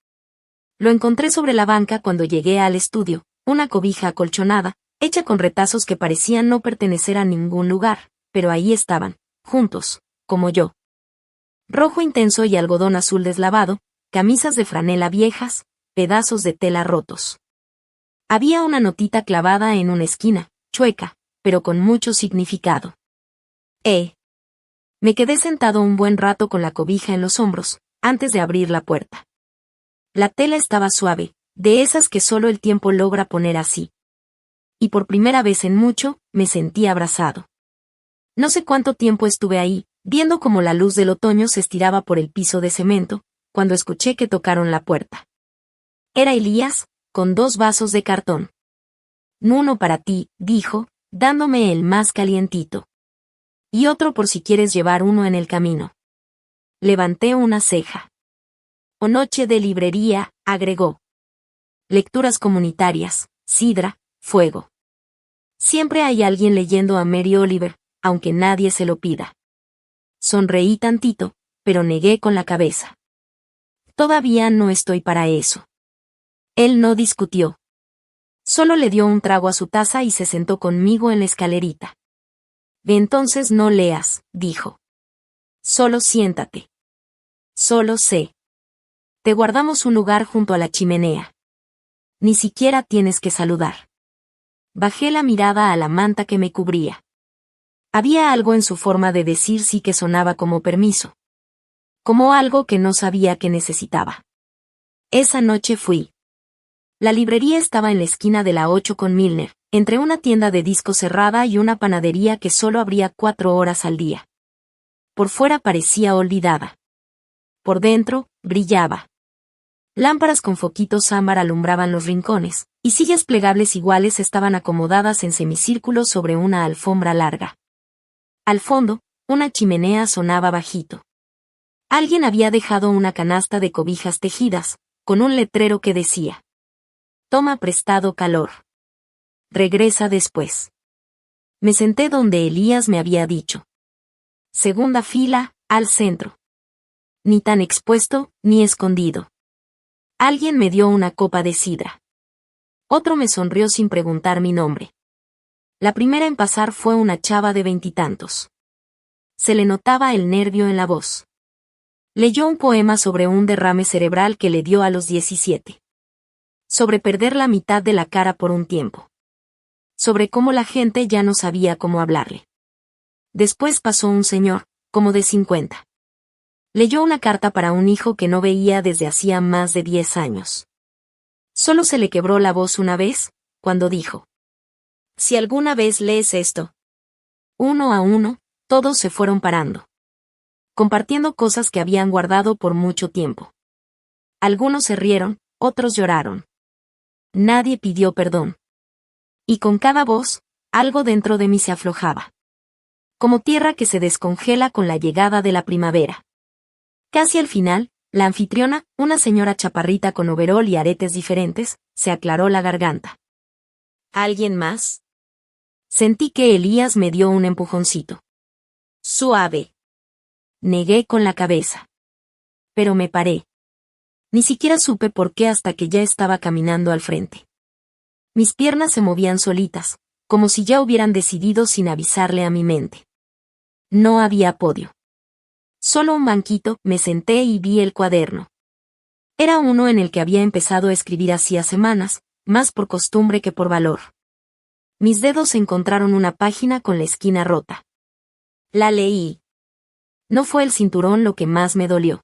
Lo encontré sobre la banca cuando llegué al estudio, una cobija acolchonada, hecha con retazos que parecían no pertenecer a ningún lugar, pero ahí estaban, juntos, como yo. Rojo intenso y algodón azul deslavado, camisas de franela viejas, pedazos de tela rotos. Había una notita clavada en una esquina, chueca, pero con mucho significado. Me quedé sentado un buen rato con la cobija en los hombros, antes de abrir la puerta. La tela estaba suave, de esas que solo el tiempo logra poner así. Y por primera vez en mucho, me sentí abrazado. No sé cuánto tiempo estuve ahí, viendo cómo la luz del otoño se estiraba por el piso de cemento, cuando escuché que tocaron la puerta. Era Elías, con 2 vasos de cartón. Uno para ti, dijo, dándome el más calientito. Y otro por si quieres llevar uno en el camino. Levanté una ceja. O noche de librería, agregó. Lecturas comunitarias, sidra, fuego. Siempre hay alguien leyendo a Mary Oliver, aunque nadie se lo pida. Sonreí tantito, pero negué con la cabeza. Todavía no estoy para eso. Él no discutió. Solo le dio un trago a su taza y se sentó conmigo en la escalerita. Entonces no leas, dijo. Solo siéntate. Solo sé. Te guardamos un lugar junto a la chimenea. Ni siquiera tienes que saludar. Bajé la mirada a la manta que me cubría. Había algo en su forma de decir sí que sonaba como permiso. Como algo que no sabía que necesitaba. Esa noche fui. La librería estaba en la esquina de la 8 con Milner, entre una tienda de discos cerrada y una panadería que solo abría 4 horas al día. Por fuera parecía olvidada. Por dentro, brillaba. Lámparas con foquitos ámbar alumbraban los rincones, y sillas plegables iguales estaban acomodadas en semicírculos sobre una alfombra larga. Al fondo, una chimenea sonaba bajito. Alguien había dejado una canasta de cobijas tejidas, con un letrero que decía: Toma prestado calor. Regresa después. Me senté donde Elías me había dicho. Segunda fila, al centro. Ni tan expuesto, ni escondido. Alguien me dio una copa de sidra. Otro me sonrió sin preguntar mi nombre. La primera en pasar fue una chava de 20 y tantos. Se le notaba el nervio en la voz. Leyó un poema sobre un derrame cerebral que le dio a los 17. Sobre perder la mitad de la cara por un tiempo. Sobre cómo la gente ya no sabía cómo hablarle. Después pasó un señor, como de 50. Leyó una carta para un hijo que no veía desde hacía más de 10 años. Solo se le quebró la voz una vez, cuando dijo: Si alguna vez lees esto. Uno a uno, todos se fueron parando. Compartiendo cosas que habían guardado por mucho tiempo. Algunos se rieron, otros lloraron. Nadie pidió perdón. Y con cada voz, algo dentro de mí se aflojaba. Como tierra que se descongela con la llegada de la primavera. Casi al final, la anfitriona, una señora chaparrita con overol y aretes diferentes, se aclaró la garganta. ¿Alguien más? Sentí que Elías me dio un empujoncito. Suave. Negué con la cabeza. Pero me paré. Ni siquiera supe por qué hasta que ya estaba caminando al frente. Mis piernas se movían solitas, como si ya hubieran decidido sin avisarle a mi mente. No había podio. Solo un banquito, me senté y vi el cuaderno. Era uno en el que había empezado a escribir hacía semanas, más por costumbre que por valor. Mis dedos encontraron una página con la esquina rota. La leí. No fue el cinturón lo que más me dolió.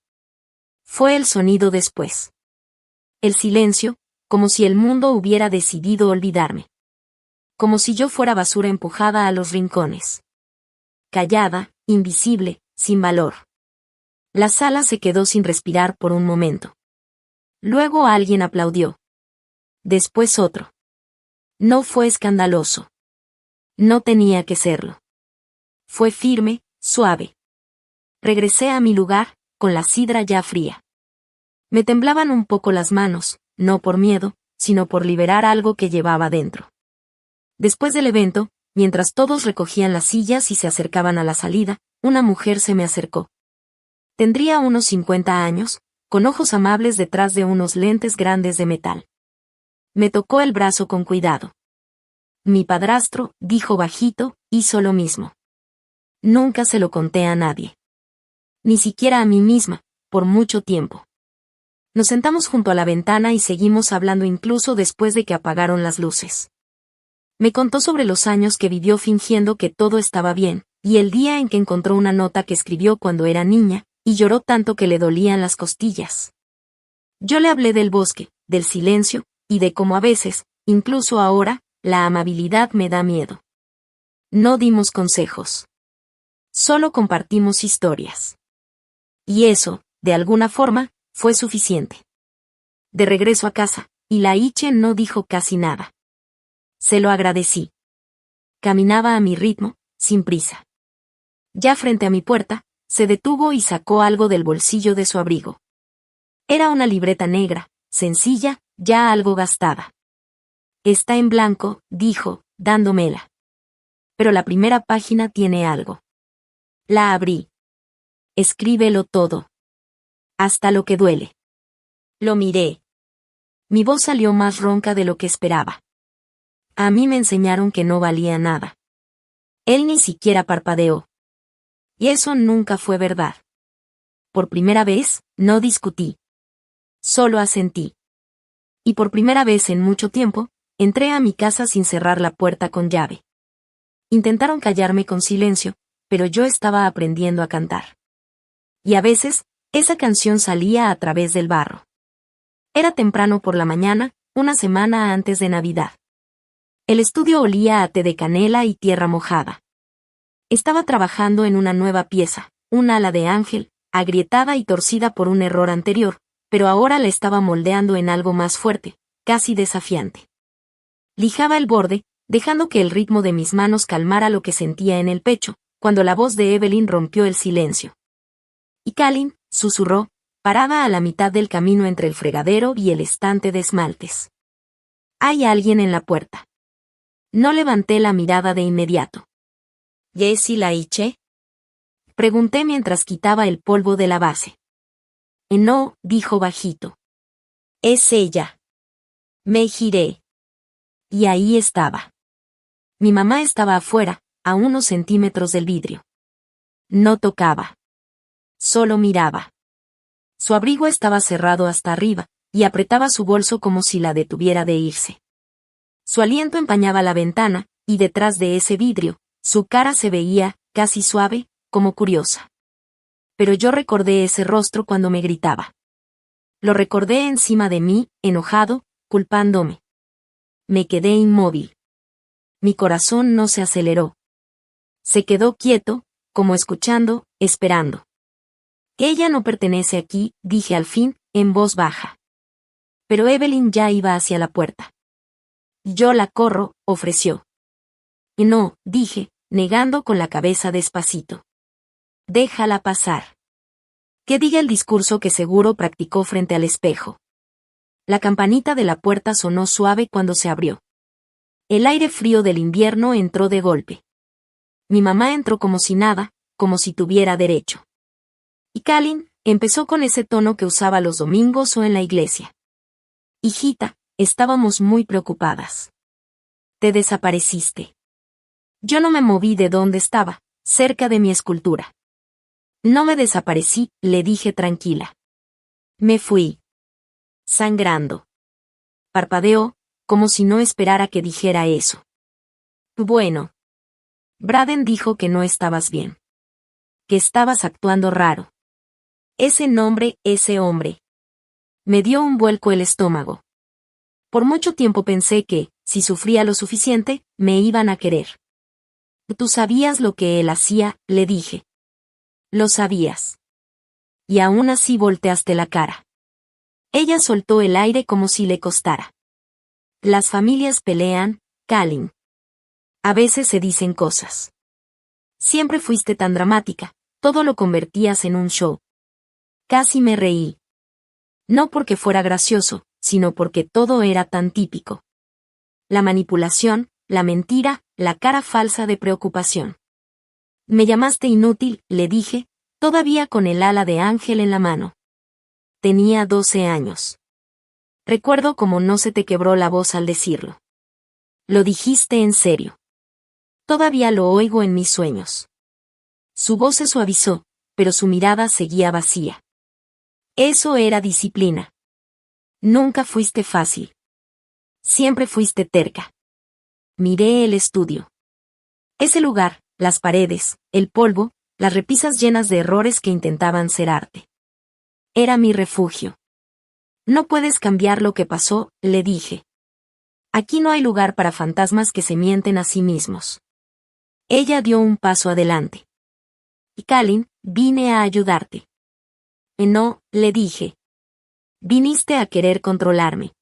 Fue el sonido después. El silencio, como si el mundo hubiera decidido olvidarme. Como si yo fuera basura empujada a los rincones. callada, invisible, sin valor. La sala se quedó sin respirar por un momento. Luego alguien aplaudió. Después otro. No fue escandaloso. No tenía que serlo. Fue firme, suave. Regresé a mi lugar, con la sidra ya fría. Me temblaban un poco las manos, no por miedo, sino por liberar algo que llevaba dentro. Después del evento, mientras todos recogían las sillas y se acercaban a la salida, una mujer se me acercó. Tendría unos 50 años, con ojos amables detrás de unos lentes grandes de metal. Me tocó el brazo con cuidado. Mi padrastro, dijo bajito, hizo lo mismo. Nunca se lo conté a nadie. Ni siquiera a mí misma, por mucho tiempo. Nos sentamos junto a la ventana y seguimos hablando incluso después de que apagaron las luces. Me contó sobre los años que vivió fingiendo que todo estaba bien, y el día en que encontró una nota que escribió cuando era niña, y lloró tanto que le dolían las costillas. Yo le hablé del bosque, del silencio, y de cómo a veces, incluso ahora, la amabilidad me da miedo. No dimos consejos. Solo compartimos historias. Y eso, de alguna forma, fue suficiente. De regreso a casa, Ilaiche no dijo casi nada. Se lo agradecí. Caminaba a mi ritmo, sin prisa. Ya frente a mi puerta, se detuvo y sacó algo del bolsillo de su abrigo. Era una libreta negra, sencilla, ya algo gastada. Está en blanco, dijo, dándomela. Pero la primera página tiene algo. La abrí. Escríbelo todo. Hasta lo que duele. Lo miré. Mi voz salió más ronca de lo que esperaba. A mí me enseñaron que no valía nada. Él ni siquiera parpadeó. Y eso nunca fue verdad. Por primera vez, no discutí. Solo asentí. Y por primera vez en mucho tiempo, entré a mi casa sin cerrar la puerta con llave. Intentaron callarme con silencio, pero yo estaba aprendiendo a cantar. Y a veces, esa canción salía a través del barro. Era temprano por la mañana, una semana antes de Navidad. El estudio olía a té de canela y tierra mojada. Estaba trabajando en una nueva pieza, un ala de ángel, agrietada y torcida por un error anterior, pero ahora la estaba moldeando en algo más fuerte, casi desafiante. Lijaba el borde, dejando que el ritmo de mis manos calmara lo que sentía en el pecho, cuando la voz de Evelyn rompió el silencio. Y Kalin, susurró, parada a la mitad del camino entre el fregadero y el estante de esmaltes. Hay alguien en la puerta. No levanté la mirada de inmediato. ¿Es Ilaiche? Pregunté mientras quitaba el polvo de la base. No, dijo bajito. Es ella. Me giré. Y ahí estaba. Mi mamá estaba afuera, a unos centímetros del vidrio. No tocaba. Solo miraba. Su abrigo estaba cerrado hasta arriba, y apretaba su bolso como si la detuviera de irse. Su aliento empañaba la ventana, y detrás de ese vidrio, su cara se veía, casi suave, como curiosa. Pero yo recordé ese rostro cuando me gritaba. Lo recordé encima de mí, enojado, culpándome. Me quedé inmóvil. Mi corazón no se aceleró. Se quedó quieto, como escuchando, esperando. Ella no pertenece aquí, dije al fin, en voz baja. Pero Evelyn ya iba hacia la puerta. Yo la corro, ofreció. No, dije, negando con la cabeza despacito. Déjala pasar. Que diga el discurso que seguro practicó frente al espejo. La campanita de la puerta sonó suave cuando se abrió. El aire frío del invierno entró de golpe. Mi mamá entró como si nada, como si tuviera derecho. Y Kalin empezó con ese tono que usaba los domingos o en la iglesia. Hijita, estábamos muy preocupadas. Te desapareciste. Yo no me moví de donde estaba, cerca de mi escultura. No me desaparecí, le dije tranquila. Me fui. Sangrando. Parpadeó, como si no esperara que dijera eso. Bueno. Braden dijo que no estabas bien. Que estabas actuando raro. Ese nombre, ese hombre. Me dio un vuelco el estómago. Por mucho tiempo pensé que, si sufría lo suficiente, me iban a querer. Tú sabías lo que él hacía, le dije. Lo sabías. Y aún así volteaste la cara. Ella soltó el aire como si le costara. Las familias pelean, Kalin. A veces se dicen cosas. Siempre fuiste tan dramática, todo lo convertías en un show. Casi me reí. No porque fuera gracioso, sino porque todo era tan típico. La manipulación, la mentira, la cara falsa de preocupación. Me llamaste inútil, le dije, todavía con el ala de ángel en la mano. Tenía 12 años. Recuerdo cómo no se te quebró la voz al decirlo. Lo dijiste en serio. Todavía lo oigo en mis sueños. Su voz se suavizó, pero su mirada seguía vacía. Eso era disciplina. Nunca fuiste fácil. Siempre fuiste terca. Miré el estudio. Ese lugar, las paredes, el polvo, las repisas llenas de errores que intentaban ser arte. Era mi refugio. No puedes cambiar lo que pasó, le dije. Aquí no hay lugar para fantasmas que se mienten a sí mismos. Ella dio un paso adelante. Y Kalin, vine a ayudarte. No, le dije. Viniste a querer controlarme.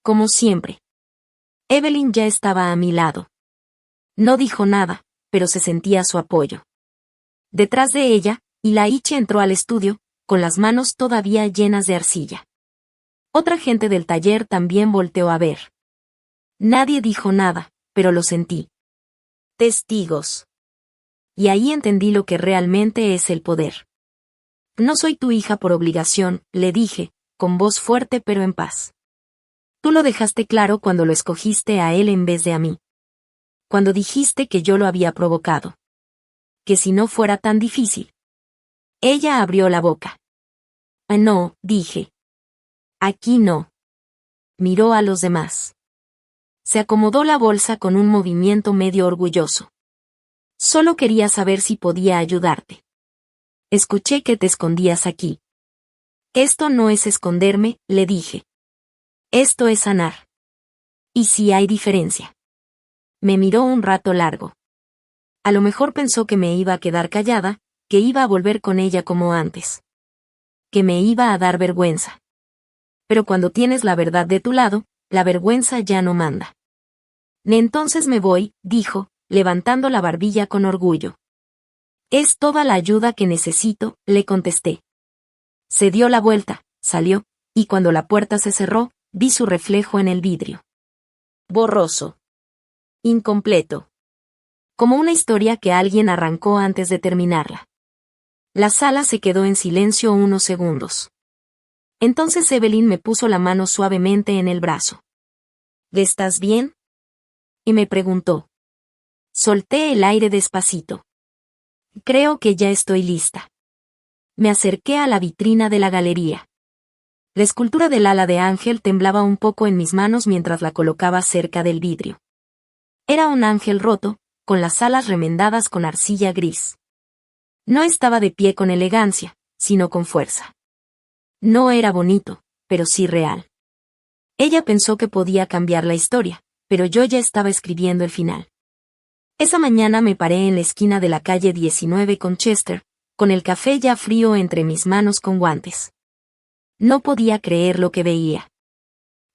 Como siempre. Evelyn ya estaba a mi lado. No dijo nada, pero se sentía su apoyo. Detrás de ella, Ilaichi entró al estudio, con las manos todavía llenas de arcilla. Otra gente del taller también volteó a ver. Nadie dijo nada, pero lo sentí. Testigos. Y ahí entendí lo que realmente es el poder. No soy tu hija por obligación, le dije, con voz fuerte pero en paz. Tú lo dejaste claro cuando lo escogiste a él en vez de a mí. Cuando dijiste que yo lo había provocado. Que si no fuera tan difícil. Ella abrió la boca. No, dije. Aquí no. Miró a los demás. Se acomodó la bolsa con un movimiento medio orgulloso. Solo quería saber si podía ayudarte. Escuché que te escondías aquí. Esto no es esconderme, le dije. Esto es sanar. ¿Y si hay diferencia? Me miró un rato largo. A lo mejor pensó que me iba a quedar callada, que iba a volver con ella como antes. Que me iba a dar vergüenza. Pero cuando tienes la verdad de tu lado, la vergüenza ya no manda. Entonces me voy, dijo, levantando la barbilla con orgullo. Es toda la ayuda que necesito, le contesté. Se dio la vuelta, salió, y cuando la puerta se cerró, vi su reflejo en el vidrio. Borroso. Incompleto. Como una historia que alguien arrancó antes de terminarla. La sala se quedó en silencio unos segundos. Entonces Evelyn me puso la mano suavemente en el brazo. ¿Estás bien? Y me preguntó. Solté el aire despacito. Creo que ya estoy lista. Me acerqué a la vitrina de la galería. La escultura del ala de ángel temblaba un poco en mis manos mientras la colocaba cerca del vidrio. Era un ángel roto, con las alas remendadas con arcilla gris. No estaba de pie con elegancia, sino con fuerza. No era bonito, pero sí real. Ella pensó que podía cambiar la historia, pero yo ya estaba escribiendo el final. Esa mañana me paré en la esquina de la calle 19 con Chester, con el café ya frío entre mis manos con guantes. No podía creer lo que veía.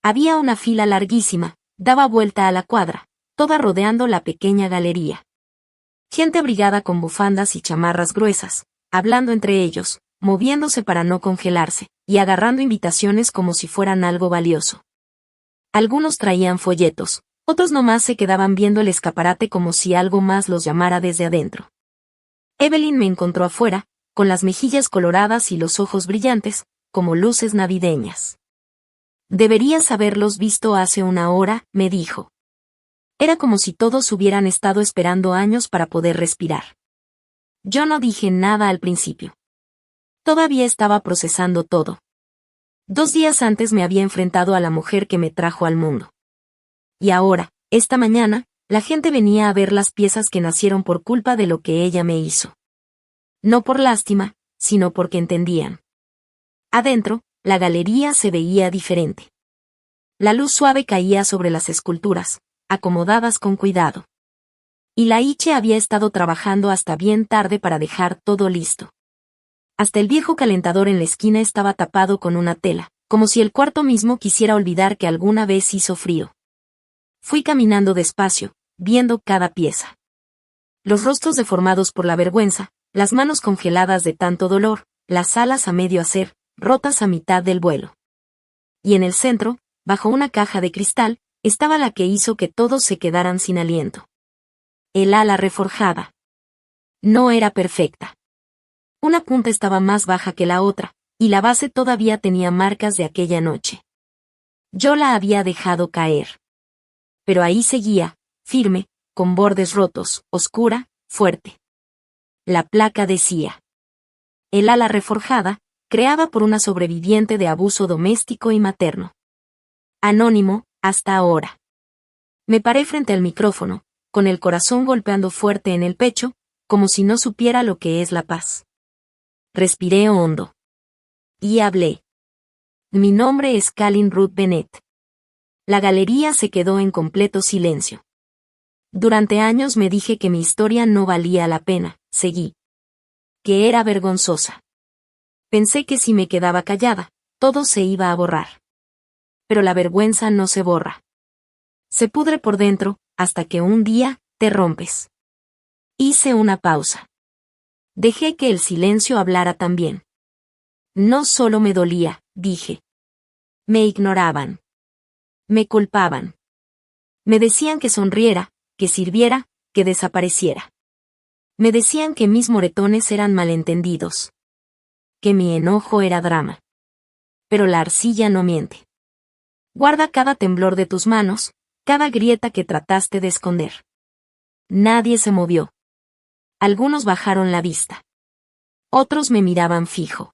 Había una fila larguísima, daba vuelta a la cuadra, toda rodeando la pequeña galería. Gente abrigada con bufandas y chamarras gruesas, hablando entre ellos, moviéndose para no congelarse, y agarrando invitaciones como si fueran algo valioso. Algunos traían folletos, otros nomás se quedaban viendo el escaparate como si algo más los llamara desde adentro. Evelyn me encontró afuera, con las mejillas coloradas y los ojos brillantes, como luces navideñas. Deberías haberlos visto hace una hora, me dijo. Era como si todos hubieran estado esperando años para poder respirar. Yo no dije nada al principio. Todavía estaba procesando todo. 2 días antes me había enfrentado a la mujer que me trajo al mundo. Y ahora, esta mañana, la gente venía a ver las piezas que nacieron por culpa de lo que ella me hizo. No por lástima, sino porque entendían. Adentro, la galería se veía diferente. La luz suave caía sobre las esculturas, acomodadas con cuidado. Y la Iche había estado trabajando hasta bien tarde para dejar todo listo. Hasta el viejo calentador en la esquina estaba tapado con una tela, como si el cuarto mismo quisiera olvidar que alguna vez hizo frío. Fui caminando despacio, viendo cada pieza. Los rostros deformados por la vergüenza, las manos congeladas de tanto dolor, las alas a medio hacer, rotas a mitad del vuelo. Y en el centro, bajo una caja de cristal, estaba la que hizo que todos se quedaran sin aliento. El ala reforjada. No era perfecta. Una punta estaba más baja que la otra, y la base todavía tenía marcas de aquella noche. Yo la había dejado caer. Pero ahí seguía, firme, con bordes rotos, oscura, fuerte. La placa decía: el ala reforjada, creada por una sobreviviente de abuso doméstico y materno. Anónimo, hasta ahora. Me paré frente al micrófono, con el corazón golpeando fuerte en el pecho, como si no supiera lo que es la paz. Respiré hondo. Y hablé. Mi nombre es Kalin Ruth Bennett. La galería se quedó en completo silencio. Durante años me dije que mi historia no valía la pena, seguí. Que era vergonzosa. Pensé que si me quedaba callada, todo se iba a borrar. Pero la vergüenza no se borra. Se pudre por dentro, hasta que un día, te rompes. Hice una pausa. Dejé que el silencio hablara también. No solo me dolía, dije. Me ignoraban. Me culpaban. Me decían que sonriera, que sirviera, que desapareciera. Me decían que mis moretones eran malentendidos. Que mi enojo era drama. Pero la arcilla no miente. Guarda cada temblor de tus manos, cada grieta que trataste de esconder. Nadie se movió. Algunos bajaron la vista. Otros me miraban fijo.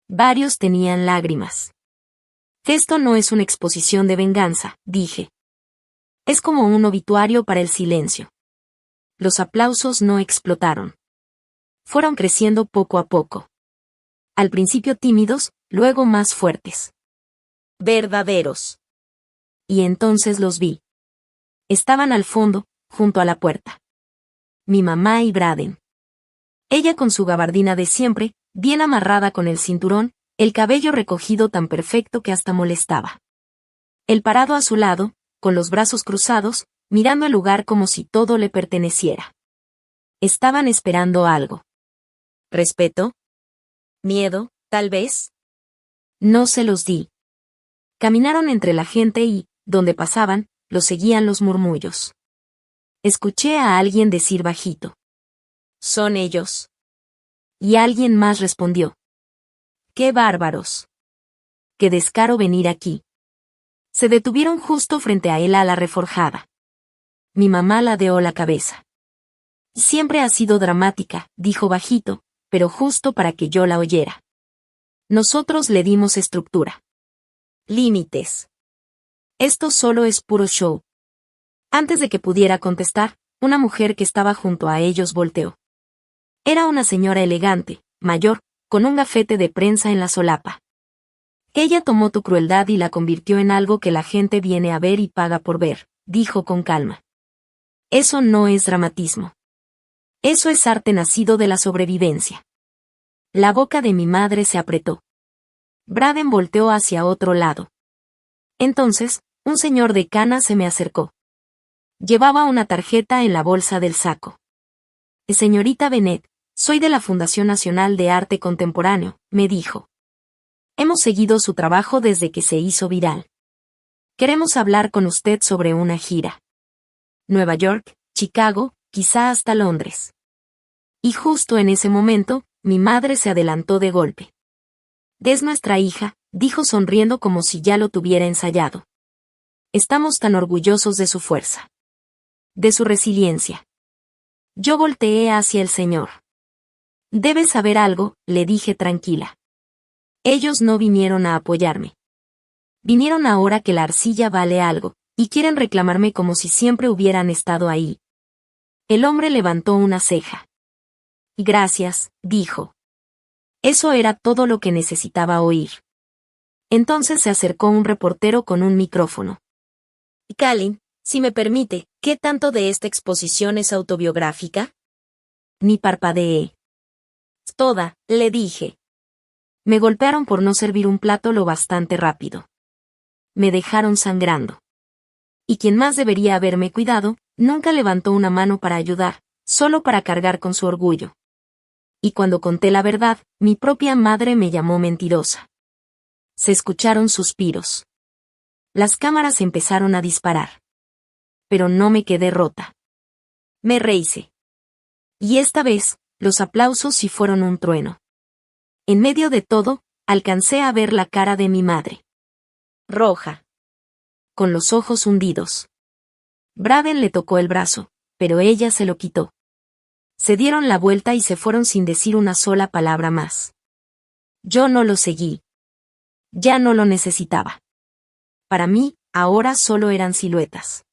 Varios tenían lágrimas. Esto no es una exposición de venganza, dije. Es como un obituario para el silencio. Los aplausos no explotaron. Fueron creciendo poco a poco. Al principio tímidos, luego más fuertes. Verdaderos. Y entonces los vi. Estaban al fondo, junto a la puerta. Mi mamá y Braden. Ella con su gabardina de siempre, bien amarrada con el cinturón, el cabello recogido tan perfecto que hasta molestaba. Él parado a su lado, con los brazos cruzados, mirando el lugar como si todo le perteneciera. Estaban esperando algo. ¿Respeto? ¿Miedo, tal vez? No se los di. Caminaron entre la gente y, donde pasaban, los seguían los murmullos. Escuché a alguien decir bajito: «Son ellos». Y alguien más respondió: «¡Qué bárbaros! ¡Qué descaro venir aquí!». Se detuvieron justo frente a él a la reforjada. Mi mamá ladeó la cabeza. «Siempre ha sido dramática», dijo bajito, pero justo para que yo la oyera. Nosotros le dimos estructura. Límites. Esto solo es puro show. Antes de que pudiera contestar, una mujer que estaba junto a ellos volteó. Era una señora elegante, mayor, con un gafete de prensa en la solapa. Ella tomó tu crueldad y la convirtió en algo que la gente viene a ver y paga por ver, dijo con calma. Eso no es dramatismo. Eso es arte nacido de la sobrevivencia. La boca de mi madre se apretó. Braden volteó hacia otro lado. Entonces, un señor de cana se me acercó. Llevaba una tarjeta en la bolsa del saco. Señorita Bennett, soy de la Fundación Nacional de Arte Contemporáneo, me dijo. Hemos seguido su trabajo desde que se hizo viral. Queremos hablar con usted sobre una gira. Nueva York, Chicago, quizá hasta Londres. Y justo en ese momento, mi madre se adelantó de golpe. Es nuestra hija, dijo sonriendo como si ya lo tuviera ensayado. Estamos tan orgullosos de su fuerza. De su resiliencia. Yo volteé hacia el señor. Debes saber algo, le dije tranquila. Ellos no vinieron a apoyarme. Vinieron ahora que la arcilla vale algo, y quieren reclamarme como si siempre hubieran estado ahí. El hombre levantó una ceja. Gracias, dijo. Eso era todo lo que necesitaba oír. Entonces se acercó un reportero con un micrófono. Kalin, Si me permite, ¿qué tanto de esta exposición es autobiográfica? Ni parpadeé. Toda, le dije. Me golpearon por no servir un plato lo bastante rápido. Me dejaron sangrando. Y quien más debería haberme cuidado, nunca levantó una mano para ayudar, solo para cargar con su orgullo. Y cuando conté la verdad, mi propia madre me llamó mentirosa. Se escucharon suspiros. Las cámaras empezaron a disparar. Pero no me quedé rota. Me rehice. Y esta vez, los aplausos sí fueron un trueno. En medio de todo, alcancé a ver la cara de mi madre. Roja. Con los ojos hundidos. Braden le tocó el brazo, pero ella se lo quitó. Se dieron la vuelta y se fueron sin decir una sola palabra más. Yo no lo seguí. Ya no lo necesitaba. Para mí, ahora solo eran siluetas.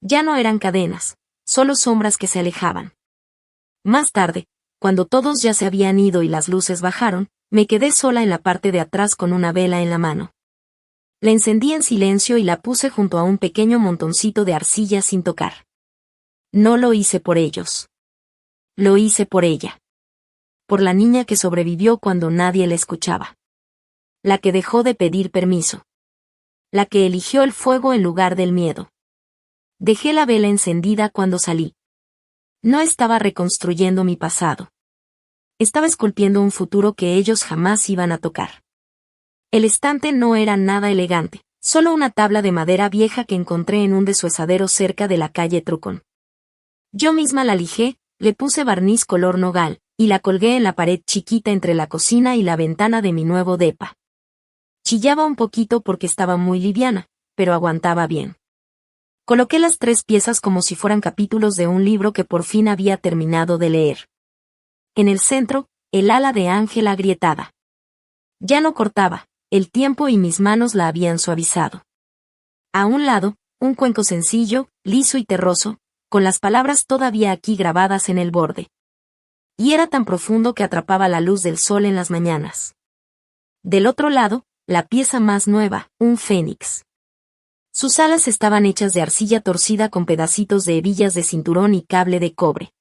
Ya no eran cadenas, solo sombras que se alejaban. Más tarde, cuando todos ya se habían ido y las luces bajaron, me quedé sola en la parte de atrás con una vela en la mano. La encendí en silencio y la puse junto a un pequeño montoncito de arcilla sin tocar. No lo hice por ellos. Lo hice por ella. Por la niña que sobrevivió cuando nadie la escuchaba. La que dejó de pedir permiso. La que eligió el fuego en lugar del miedo. Dejé la vela encendida cuando salí. No estaba reconstruyendo mi pasado. Estaba esculpiendo un futuro que ellos jamás iban a tocar. El estante no era nada elegante, solo una tabla de madera vieja que encontré en un deshuesadero cerca de la calle Trucón. Yo misma la lijé, le puse barniz color nogal, y la colgué en la pared chiquita entre la cocina y la ventana de mi nuevo depa. Chillaba un poquito porque estaba muy liviana, pero aguantaba bien. Coloqué las 3 piezas como si fueran capítulos de un libro que por fin había terminado de leer. En el centro, el ala de ángel agrietada. Ya no cortaba, el tiempo y mis manos la habían suavizado. A un lado, un cuenco sencillo, liso y terroso, con las palabras todavía aquí grabadas en el borde. Y era tan profundo que atrapaba la luz del sol en las mañanas. Del otro lado, la pieza más nueva, un fénix. Sus alas estaban hechas de arcilla torcida con pedacitos de hebillas de cinturón y cable de cobre.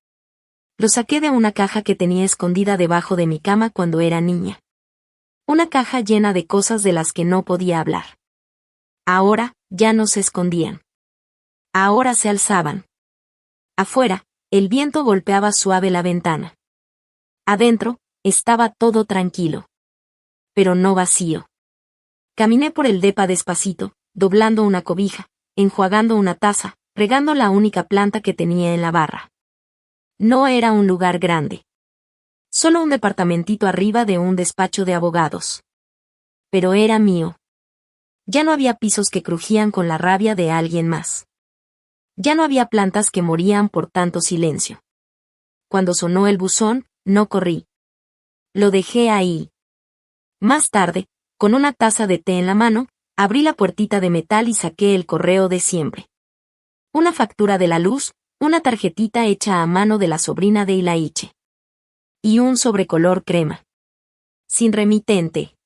Lo saqué de una caja que tenía escondida debajo de mi cama cuando era niña. Una caja llena de cosas de las que no podía hablar. Ahora, ya no se escondían. Ahora se alzaban. Afuera, el viento golpeaba suave la ventana. Adentro, estaba todo tranquilo. Pero no vacío. Caminé por el depa despacito, doblando una cobija, enjuagando una taza, regando la única planta que tenía en la barra. No era un lugar grande. Solo un departamentito arriba de un despacho de abogados. Pero era mío. Ya no había pisos que crujían con la rabia de alguien más. Ya no había plantas que morían por tanto silencio. Cuando sonó el buzón, no corrí. Lo dejé ahí. Más tarde, con una taza de té en la mano, abrí la puertita de metal y saqué el correo de siempre. Una factura de la luz, una tarjetita hecha a mano de la sobrina de Ilaiche. Y un sobrecolor crema. Sin remitente.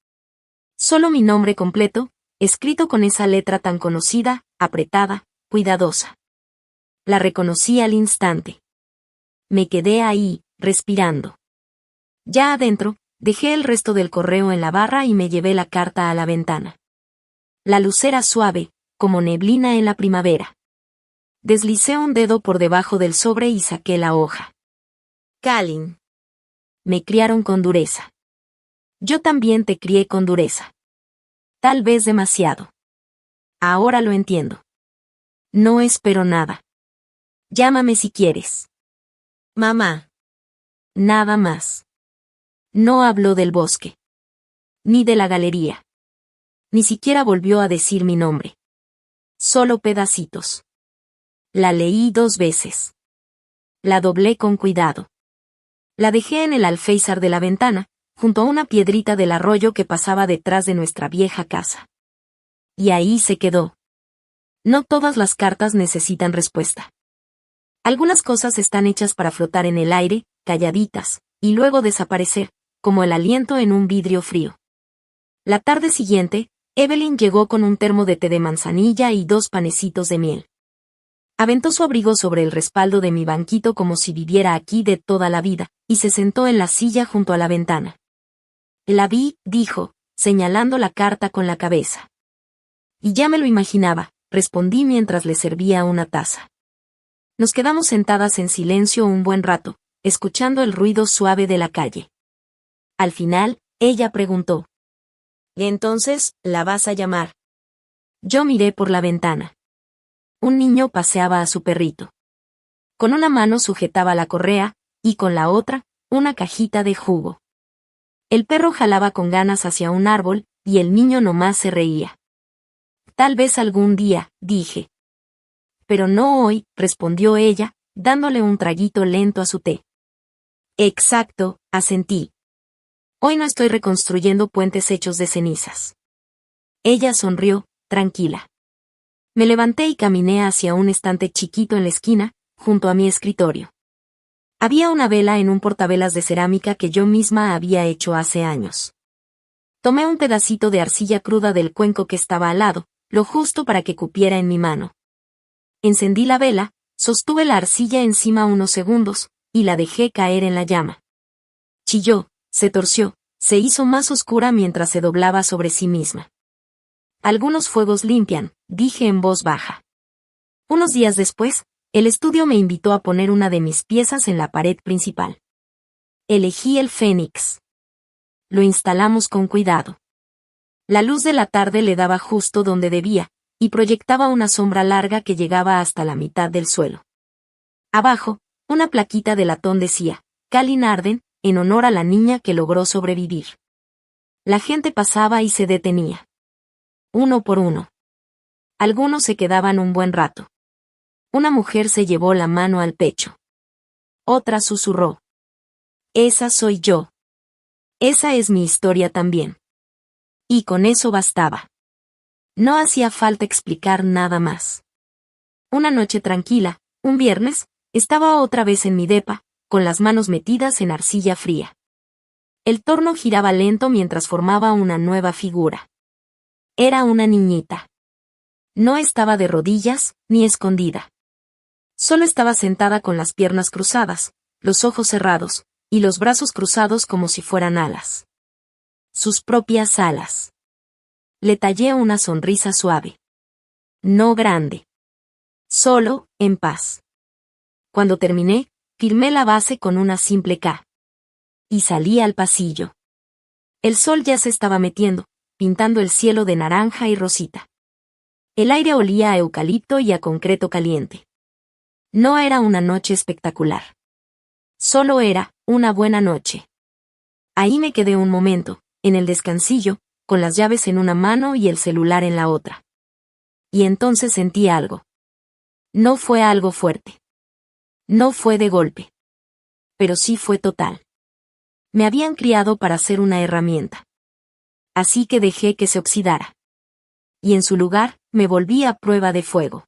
Solo mi nombre completo, escrito con esa letra tan conocida, apretada, cuidadosa. La reconocí al instante. Me quedé ahí, respirando. Ya adentro, dejé el resto del correo en la barra y me llevé la carta a la ventana. La luz era suave, como neblina en la primavera. Deslicé un dedo por debajo del sobre y saqué la hoja. Kalin. Me criaron con dureza. Yo también te crié con dureza. Tal vez demasiado. Ahora lo entiendo. No espero nada. Llámame si quieres. Mamá. Nada más. No habló del bosque. Ni de la galería. Ni siquiera volvió a decir mi nombre. Solo pedacitos. La leí 2 veces. La doblé con cuidado. La dejé en el alféizar de la ventana, junto a una piedrita del arroyo que pasaba detrás de nuestra vieja casa. Y ahí se quedó. No todas las cartas necesitan respuesta. Algunas cosas están hechas para flotar en el aire, calladitas, y luego desaparecer, como el aliento en un vidrio frío. La tarde siguiente, Evelyn llegó con un termo de té de manzanilla y 2 panecitos de miel. Aventó su abrigo sobre el respaldo de mi banquito como si viviera aquí de toda la vida, y se sentó en la silla junto a la ventana. La vi, dijo, señalando la carta con la cabeza. Y ya me lo imaginaba, respondí mientras le servía una taza. Nos quedamos sentadas en silencio un buen rato, escuchando el ruido suave de la calle. Al final, ella preguntó: «¿Entonces, la vas a llamar?» Yo miré por la ventana. Un niño paseaba a su perrito. Con una mano sujetaba la correa, y con la otra, una cajita de jugo. El perro jalaba con ganas hacia un árbol, y el niño nomás se reía. «Tal vez algún día», dije. «Pero no hoy», respondió ella, dándole un traguito lento a su té. «Exacto», asentí. «Hoy no estoy reconstruyendo puentes hechos de cenizas». Ella sonrió, tranquila. Me levanté y caminé hacia un estante chiquito en la esquina, junto a mi escritorio. Había una vela en un portavelas de cerámica que yo misma había hecho hace años. Tomé un pedacito de arcilla cruda del cuenco que estaba al lado, lo justo para que cupiera en mi mano. Encendí la vela, sostuve la arcilla encima unos segundos, y la dejé caer en la llama. Chilló, se torció, se hizo más oscura mientras se doblaba sobre sí misma. «Algunos fuegos limpian», dije en voz baja. Unos días después, el estudio me invitó a poner una de mis piezas en la pared principal. Elegí el Fénix. Lo instalamos con cuidado. La luz de la tarde le daba justo donde debía, y proyectaba una sombra larga que llegaba hasta la mitad del suelo. Abajo, una plaquita de latón decía: «Kalin Arden», en honor a la niña que logró sobrevivir. La gente pasaba y se detenía. Uno por uno. Algunos se quedaban un buen rato. Una mujer se llevó la mano al pecho. Otra susurró: «Esa soy yo. Esa es mi historia también». Y con eso bastaba. No hacía falta explicar nada más. Una noche tranquila, un viernes, estaba otra vez en mi depa, con las manos metidas en arcilla fría. El torno giraba lento mientras formaba una nueva figura. Era una niñita. No estaba de rodillas, ni escondida. Solo estaba sentada con las piernas cruzadas, los ojos cerrados, y los brazos cruzados como si fueran alas. Sus propias alas. Le tallé una sonrisa suave. No grande. Solo, en paz. Cuando terminé, firmé la base con una simple K. Y salí al pasillo. El sol ya se estaba metiendo, pintando el cielo de naranja y rosita. El aire olía a eucalipto y a concreto caliente. No era una noche espectacular. Solo era una buena noche. Ahí me quedé un momento, en el descansillo, con las llaves en una mano y el celular en la otra. Y entonces sentí algo. No fue algo fuerte. No fue de golpe. Pero sí fue total. Me habían criado para ser una herramienta. Así que dejé que se oxidara. Y en su lugar, me volví a prueba de fuego.